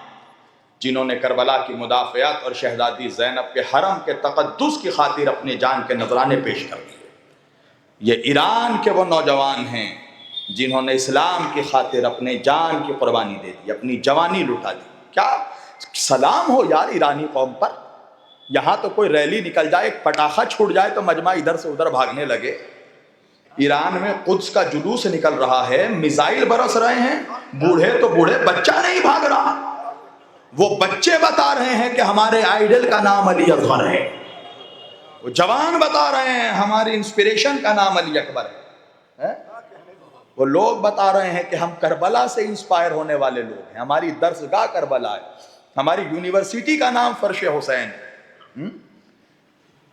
جنہوں نے کربلا کی مدافعت اور شہزادی زینب کے حرم کے تقدس کی خاطر اپنی جان کے نذرانے پیش کر دیے۔ یہ ایران کے وہ نوجوان ہیں جنہوں نے اسلام کی خاطر اپنے جان کی قربانی دے دی، اپنی جوانی لٹا دی۔ کیا سلام ہو یار ایرانی قوم پر۔ یہاں تو کوئی ریلی نکل جائے، ایک پٹاخہ چھوٹ جائے تو مجمع ادھر سے ادھر بھاگنے لگے۔ ایران میں قدس کا جلوس نکل رہا ہے، میزائل برس رہے ہیں، بوڑھے تو بوڑھے، بچہ نہیں بھاگ رہا۔ وہ بچے بتا رہے ہیں کہ ہمارے آئیڈل کا نام علی اصغر ہے، وہ جوان بتا رہے ہیں ہماری انسپریشن کا نام علی اکبر ہے۔ وہ لوگ بتا رہے ہیں کہ ہم کربلا سے انسپائر ہونے والے لوگ ہیں، ہماری درسگاہ کربلا ہے، ہماری یونیورسٹی کا نام فرش حسین ہے۔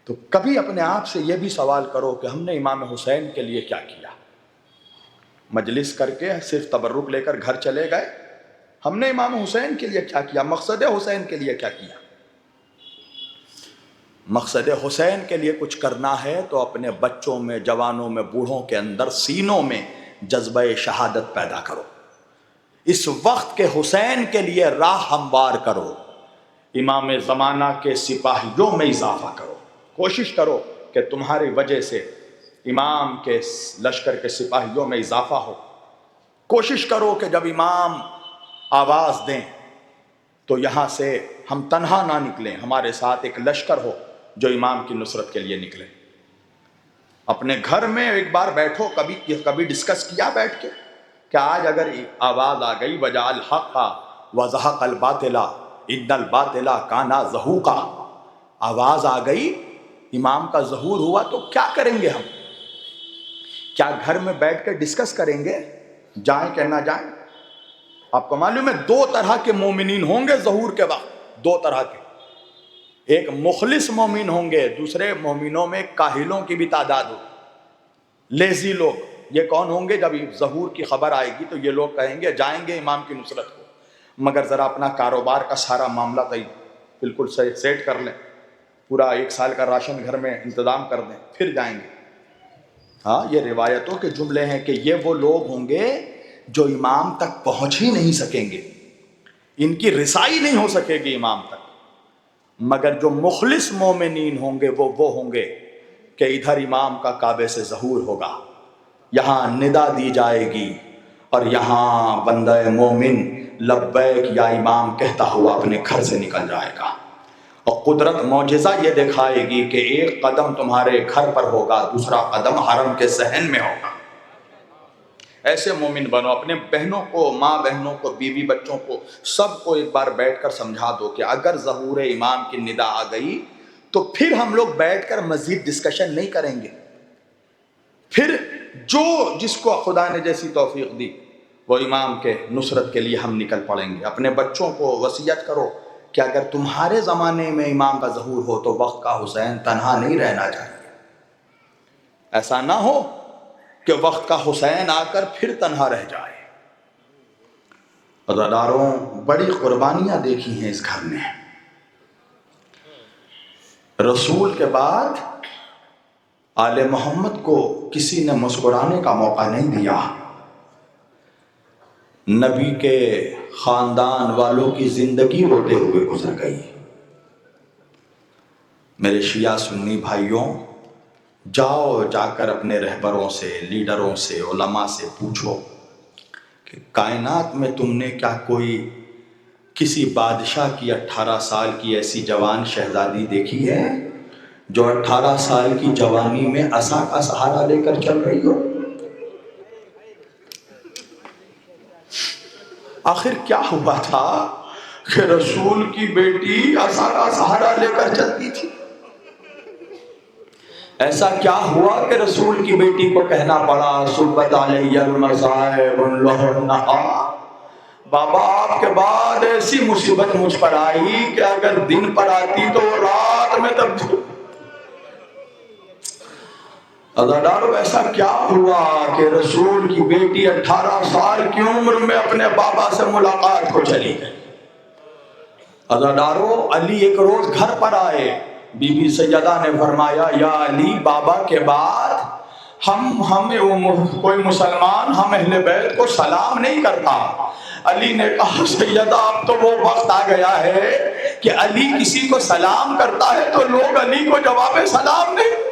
تو کبھی اپنے آپ سے یہ بھی سوال کرو کہ ہم نے امام حسین کے لیے کیا کیا۔ مجلس کر کے صرف تبرک لے کر گھر چلے گئے، ہم نے امام حسین کے لیے کیا کیا، مقصد حسین کے لیے کیا کیا۔ مقصد حسین کے لیے کچھ کرنا ہے تو اپنے بچوں میں، جوانوں میں، بوڑھوں کے اندر، سینوں میں جذبہ شہادت پیدا کرو۔ اس وقت کے حسین کے لیے راہ ہموار کرو، امام زمانہ کے سپاہیوں میں اضافہ کرو۔ کوشش کرو کہ تمہاری وجہ سے امام کے لشکر کے سپاہیوں میں اضافہ ہو۔ کوشش کرو کہ جب امام آواز دیں تو یہاں سے ہم تنہا نہ نکلیں، ہمارے ساتھ ایک لشکر ہو جو امام کی نصرت کے لیے نکلے۔ اپنے گھر میں ایک بار بیٹھو، کبھی ڈسکس کیا بیٹھ کے کہ آج اگر آواز آ گئی وَجَعَ الْحَقَّ وَزَهَقَ الْبَاطِلَ إِنَّ الْبَاطِلَ كَانَ زَهُوقًا، آواز آ گئی، امام کا ظہور ہوا تو کیا کریں گے ہم؟ کیا گھر میں بیٹھ کے ڈسکس کریں گے جائیں کہ نہ جائیں؟ آپ کو معلوم ہے 2 طرح کے مومنین ہوں گے ظہور کے وقت، 2 طرح کے، ایک مخلص مومن ہوں گے، دوسرے مومنوں میں کاہلوں کی بھی تعداد ہو، لیزی لوگ۔ یہ کون ہوں گے؟ جب ظہور کی خبر آئے گی تو یہ لوگ کہیں گے جائیں گے امام کی نصرت کو، مگر ذرا اپنا کاروبار کا سارا معاملہ بالکل سیٹ کر لیں، پورا 1 سال کا راشن گھر میں انتظام کر دیں، پھر جائیں گے۔ ہاں، یہ روایتوں کے جملے ہیں کہ یہ وہ لوگ ہوں گے جو امام تک پہنچ ہی نہیں سکیں گے، ان کی رسائی نہیں ہو سکے گی امام تک، مگر جو مخلص مومنین ہوں گے وہ ہوں گے کہ ادھر امام کا کعبے سے ظہور ہوگا، یہاں ندا دی جائے گی اور یہاں بندہ مومن لبیک یا امام کہتا ہوا اپنے گھر سے نکل جائے گا، اور قدرت معجزہ یہ دکھائے گی کہ ایک قدم تمہارے گھر پر ہوگا، دوسرا قدم حرم کے صحن میں ہوگا۔ ایسے مومن بنو، اپنے بہنوں کو، ماں بہنوں کو، بیوی بچوں کو، سب کو ایک بار بیٹھ کر سمجھا دو کہ اگر ظہور امام کی ندا آ گئی تو پھر ہم لوگ بیٹھ کر مزید ڈسکشن نہیں کریں گے، پھر جو جس کو خدا نے جیسی توفیق دی وہ امام کے نصرت کے لیے ہم نکل پڑیں گے۔ اپنے بچوں کو وصیت کرو کہ اگر تمہارے زمانے میں امام کا ظہور ہو تو وقت کا حسین تنہا نہیں رہنا چاہیے، ایسا نہ ہو کہ وقت کا حسین آ کر پھر تنہا رہ جائے۔ عزاداروں، بڑی قربانیاں دیکھی ہیں اس گھر میں، رسول کے بعد آل محمد کو کسی نے مسکرانے کا موقع نہیں دیا، نبی کے خاندان والوں کی زندگی روتے ہوئے گزر گئی۔ میرے شیعہ سنی بھائیوں، جاؤ جا کر اپنے رہبروں سے، لیڈروں سے، علماء سے پوچھو کہ کائنات میں تم نے کیا کوئی کسی بادشاہ کی 18 سال کی ایسی جوان شہزادی دیکھی ہے جو 18 سال کی جوانی میں عصا کا سہارا لے کر چل رہی ہو؟ آخر کیا ہوا تھا کہ رسول کی بیٹی عصا کا سہارا لے کر چلتی تھی؟ ایسا کیا ہوا کہ رسول کی بیٹی کو کہنا پڑا صبت علیہ المصائب لہنہا، بابا آپ کے بعد ایسی مصیبت مجھ پر آئی کہ اگر دن پر آتی تو رات میں تبدیل۔ عزادارو، ایسا کیا ہوا کہ رسول کی بیٹی 18 سال کی عمر میں اپنے بابا سے ملاقات کو چلی گئی؟ عزادارو، علی ایک روز گھر پر آئے، بی بی سیدہ نے فرمایا یا علی، بابا کے بعد کوئی مسلمان ہم اہل بیت کو سلام نہیں کرتا۔ علی نے کہا سیدہ اب تو وہ وقت آ گیا ہے کہ علی کسی کو سلام کرتا ہے تو لوگ علی کو جواب سلام نہیں۔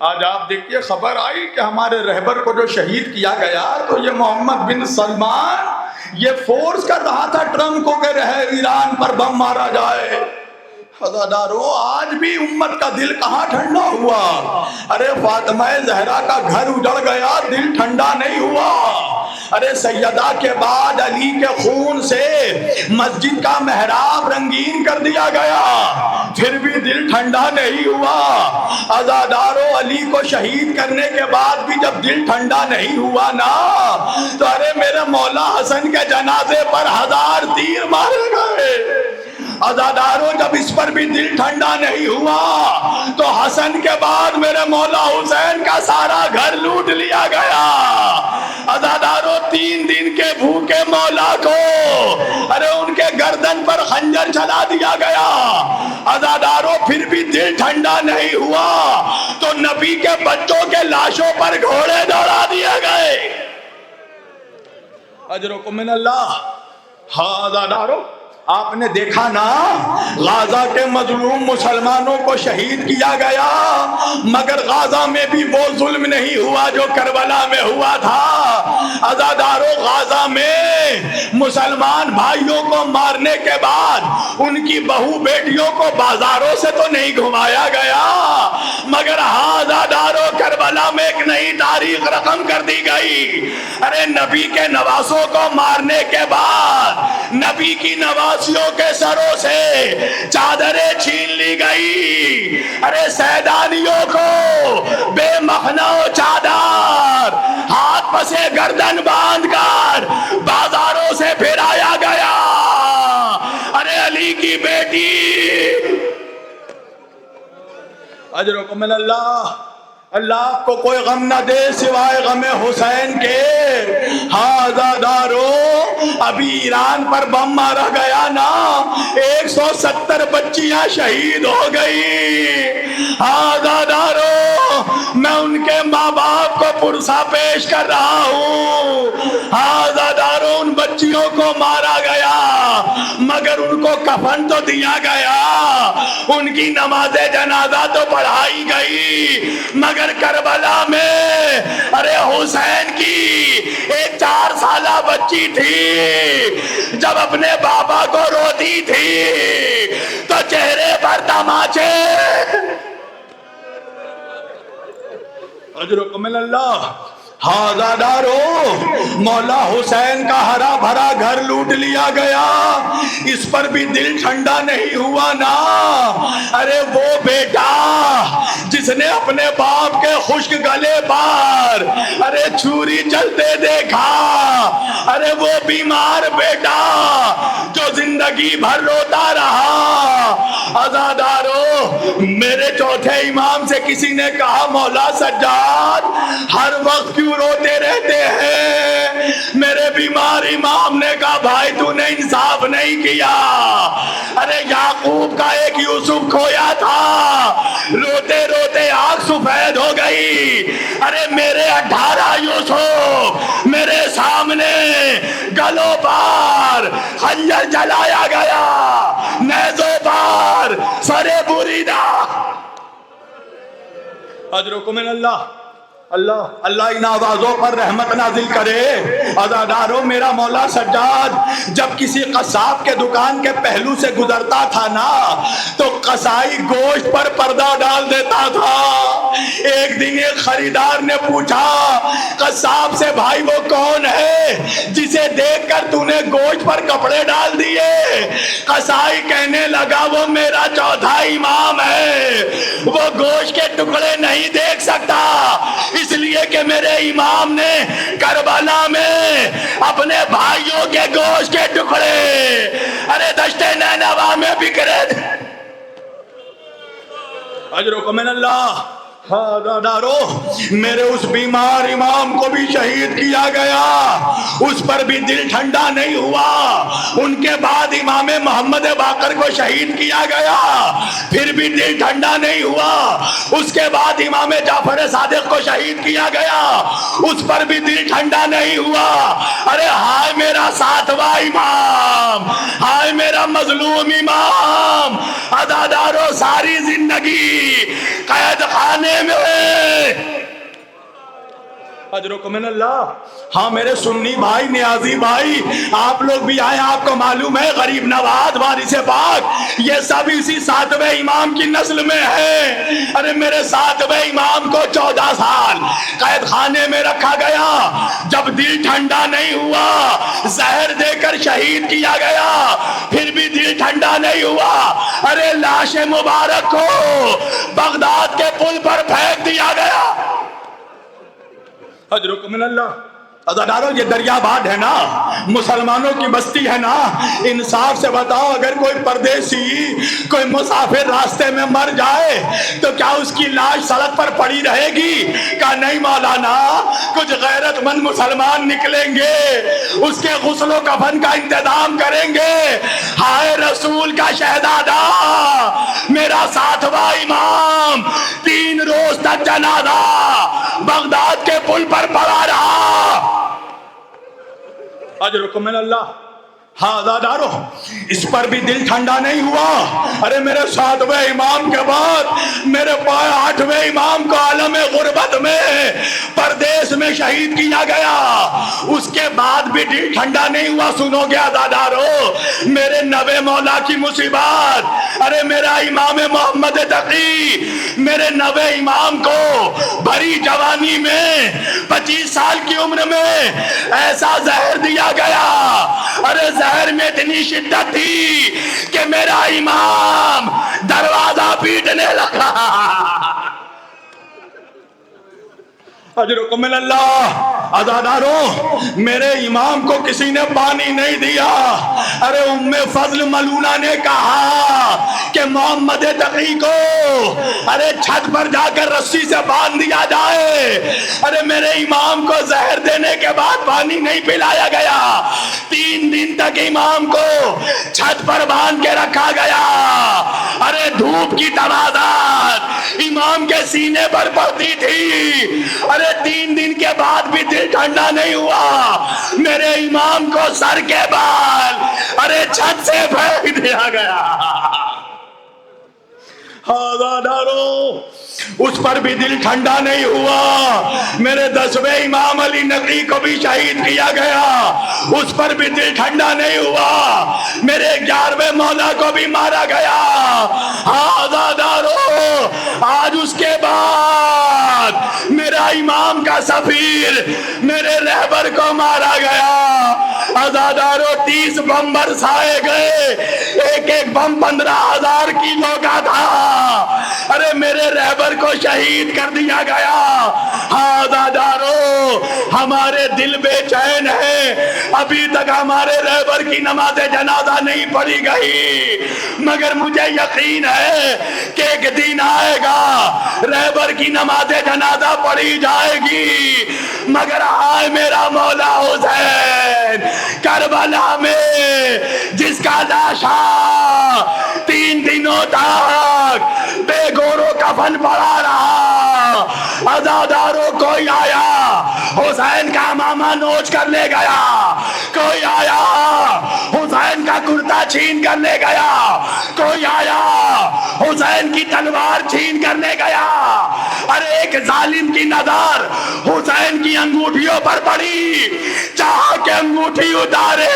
آج آپ دیکھیے خبر آئی کہ ہمارے رہبر کو جو شہید کیا گیا تو یہ محمد بن سلمان یہ فورس کر رہا تھا ٹرمپ کو کہ ایران پر بم مارا جائے۔ عزادارو، آج بھی امت کا دل کہاں ٹھنڈا ہوا؟ ارے فاطمہ زہرا کا گھر اجڑ گیا، دل ٹھنڈا نہیں ہوا۔ ارے سیدہ کے بعد علی کے خون سے مسجد کا محراب رنگین کر دیا گیا، پھر بھی دل ٹھنڈا نہیں ہوا۔ عزادارو، علی کو شہید کرنے کے بعد بھی جب دل ٹھنڈا نہیں ہوا نا تو ارے میرے مولا حسن کے جنازے پر 1000 تیر مارے گئے۔ عزادارو، جب اس پر بھی دل ٹھنڈا نہیں ہوا تو حسن کے بعد میرے مولا حسین کا سارا گھر لوٹ لیا گیا۔ عزادارو، 3 دن کے بھوکے مولا کو ارے ان کے گردن پر خنجر چلا دیا گیا۔ عزادارو، پھر بھی دل ٹھنڈا نہیں ہوا تو نبی کے بچوں کے لاشوں پر گھوڑے دوڑا دیے گئے۔ اجرکم من اللہ۔ ہاں عزادارو، آپ نے دیکھا نا غازہ کے مظلوم مسلمانوں کو شہید کیا گیا، مگر غازہ میں بھی وہ ظلم نہیں ہوا جو کربلا میں ہوا تھا۔ عزادارو، غازہ میں مسلمان بھائیوں کو مارنے کے بعد ان کی بہو بیٹیوں کو بازاروں سے تو نہیں گھمایا گیا، مگر عزادارو کربلا میں ایک نئی تاریخ رقم کر دی گئی۔ ارے نبی کے نواسوں کو مارنے کے بعد نبی کی نواز کے سروں سے چادریں چھین لی گئی۔ ارے سیدانیوں کو بے مخنا و چادر ہاتھ پسے گردن باندھ کر بازاروں سے پھرایا گیا۔ ارے علی کی بیٹی، اجرکم من اللہ، اللہ آپ کو کوئی غم نہ دے سوائے غم حسین کے۔ ہاں عزادارو، ابھی ایران پر بم مارا گیا نا، 170 بچیاں شہید ہو گئی۔ آزادارو، میں ان کے ماں باپ کو پرسہ پیش کر رہا ہوں۔ آزادارو، ان بچیوں کو مارا گیا مگر ان کو کفن تو دیا گیا، ان کی نماز جنازہ تو پڑھائی گئی، مگر کربلا میں ارے حسین کی ایک 4 سالہ بچی تھی، جب اپنے بابا کو روتی تھی تو چہرے پر تماچے۔ اجرکم من اللہ۔ ہازادارو، مولا حسین کا ہرا بھرا گھر لوٹ لیا گیا، اس پر بھی دل ٹھنڈا نہیں ہوا نا۔ ارے وہ بیٹا جس نے اپنے باپ کے خشک گلے پر ارے چھری چلتے دیکھا، ارے وہ بیمار بیٹا جو زندگی بھر روتا رہا۔ آزادارو، میرے چوتھے امام سے کسی نے کہا مولا سجاد ہر وقت کیوں روتے رہتے ہیں؟ میرے بیمار امام نے کہا بھائی تو نے انصاف نہیں کیا، ارے یعقوب کا ایک یوسف کھویا تھا، روتے روتے آنکھ سفید ہو گئی، ارے میرے 18 یوسف میرے سامنے گلوں پر خنجر جلایا گیا، نیزوں پر سرے بریدہ۔ اجرکم من اللہ۔ اللہ ان آوازوں پر رحمت نازل کرے۔ عزادارو، میرا مولا سجاد جب کسی قصاب کے دکان کے پہلو سے گزرتا تھا نا تو قصائی گوشت پر پردہ ڈال دیتا تھا۔ ایک دن ایک خریدار نے پوچھا قصاب سے بھائی وہ کون ہے جسے دیکھ کر تو نے گوشت پر کپڑے ڈال دیے؟ قصائی کہنے لگا وہ میرا چوتھا امام ہے، وہ گوشت کے ٹکڑے نہیں دیکھ سکتا، اس لیے کہ میرے امام نے کربلا میں اپنے بھائیوں کے گوشت کے ٹکڑے ارے دشت نینوا میں بکھرے تھے۔ اجرکم من اللہ۔ ہازادارو، میرے اس بیمار امام کو بھی شہید کیا گیا، اس پر بھی دل ٹھنڈا نہیں ہوا۔ ان کے بعد امام محمد باقر کو شہید کیا گیا، پھر بھی دل ٹھنڈا نہیں ہوا۔ اس کے بعد امام جعفر صادق کو شہید کیا گیا، اس پر بھی دل ٹھنڈا نہیں ہوا۔ ارے ہائے میرا 7واں امام، ہائے میرا مظلوم امام۔ عزادارو، ساری زندگی قید خانے میں۔ اجرکم من اللہ۔ ہاں میرے سنی بھائی، نیازی بھائی، آپ لوگ بھی آئے، آپ کو معلوم ہے غریب نواز، وارث پاک، یہ سب اسی 7ویں امام کی نسل میں ہے۔ ارے میرے 7ویں امام کو 14 سال قید خانے میں رکھا گیا، جب دل ٹھنڈا نہیں ہوا زہر دے کر شہید کیا گیا، پھر بھی دل ٹھنڈا نہیں ہوا۔ ارے لاش مبارک کو بغداد کے پل پر پھینک دیا گیا۔ اجرکم من اللہ۔ عزادارو، یہ دریا باد ہے نا، مسلمانوں کی بستی ہے نا، انصاف سے بتاؤ اگر کوئی پردیسی، کوئی مسافر راستے میں مر جائے تو کیا اس کی لاش سڑک پر پڑی رہے گی؟ کہا نہیں مولانا، کچھ غیرت مند مسلمان نکلیں گے، اس کے غسل و کفن کا انتظام کریں گے۔ ہائے رسول کا شہزادہ، میرا 7واں امام 3 روز تک جنازہ بغداد کے پل پر پڑا رہا۔ اجرکم من اللہ۔ ہازادارو، اس پر بھی دل ٹھنڈا نہیں ہوا۔ ارے میرے 7ویں امام کے بعد میرے 8ویں امام کو عالم غربت میں پردیس میں شہید کیا گیا، اس کے بعد بھی دل ٹھنڈا نہیں ہوا۔ سنو گے عزادارو، میرے 9 مولا کی مصیبت، ارے میرا امام محمد تقی، میرے 9 امام کو بھری جوانی میں 25 سال کی عمر میں ایسا زہر دیا گیا، ارے زہر میں اتنی شدت تھی کہ میرا امام دروازہ پیٹنے لگا۔ اجرکم من اللہ۔ عزاداروں، میرے امام کو کسی نے پانی نہیں دیا۔ ارے ام فضل ملونہ نے کہا کہ محمد تقی کو ارے چھت پر جا کر رسی سے باندھ دیا جائے۔ ارے میرے امام کو زہر دینے کے بعد پانی نہیں پلایا گیا۔ 3 دن تک امام کو چھت پر باندھ کے رکھا گیا۔ ارے دھوپ کی تمازات امام کے سینے پر پڑتی تھی۔ ارے 3 دن کے بعد بھی دل ٹھنڈا نہیں ہوا۔ میرے امام کو سر کے بال ارے چھت سے پھینک دیا گیا۔ عزاداروں، اس پر بھی دل ٹھنڈا نہیں ہوا۔ میرے 10ویں امام علی نقی کو بھی شہید کیا گیا، اس پر بھی دل ٹھنڈا نہیں ہوا۔ میرے 11ویں مولا کو بھی مارا گیا۔ عزاداروں، آج اس کے بعد میرا امام کا سفیر میرے رہبر کو مارا گیا۔ عزاداروں، 30 بم برسائے گئے، ایک ایک بم 15,000 کلو کا تھا۔ ارے میرے رہبر کو شہید کر دیا گیا۔ عزاداروں، ہمارے دل بے چین ہے، ابھی تک ہمارے رہبر کی نماز جنازہ نہیں پڑھی گئی، مگر مجھے یقین ہے کہ ایک دن آئے گا رہبر کی نماز جنازہ پڑھی جائے گی۔ مگر آئے میرا مولا حسین کربلا میں، جس کا لاشا 3 دنوں تک بے گورو کفن پڑا رہا۔ عزاداروں، کوئی آیا حسین کا امامہ نوچ کر لے گیا، کوئی آیا حسین کا کرتا چھین کر لے گیا، کوئی آیا حسین کی تلوار چھین کر لے گیا۔ ارے ایک ظالم کی نظر حسین کی انگوٹھیوں پر پڑی، چاہا کہ انگوٹھی اتارے۔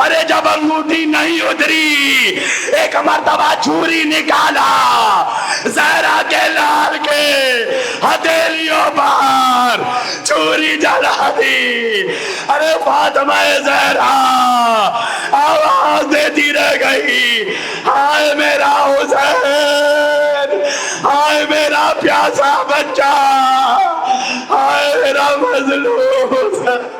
ارے جب انگوٹھی نہیں اتری، ایک مرتبہ چھری نکالا، زہرا کے لال کے ہتھیلیوں پر چھری جلا دی۔ ارے فاطمہ زہرا آواز دیتی رہ گئی، ہائے میرا حسین، ہائے میرا پیاسا بچہ، ہائے میرا مظلوم حسین۔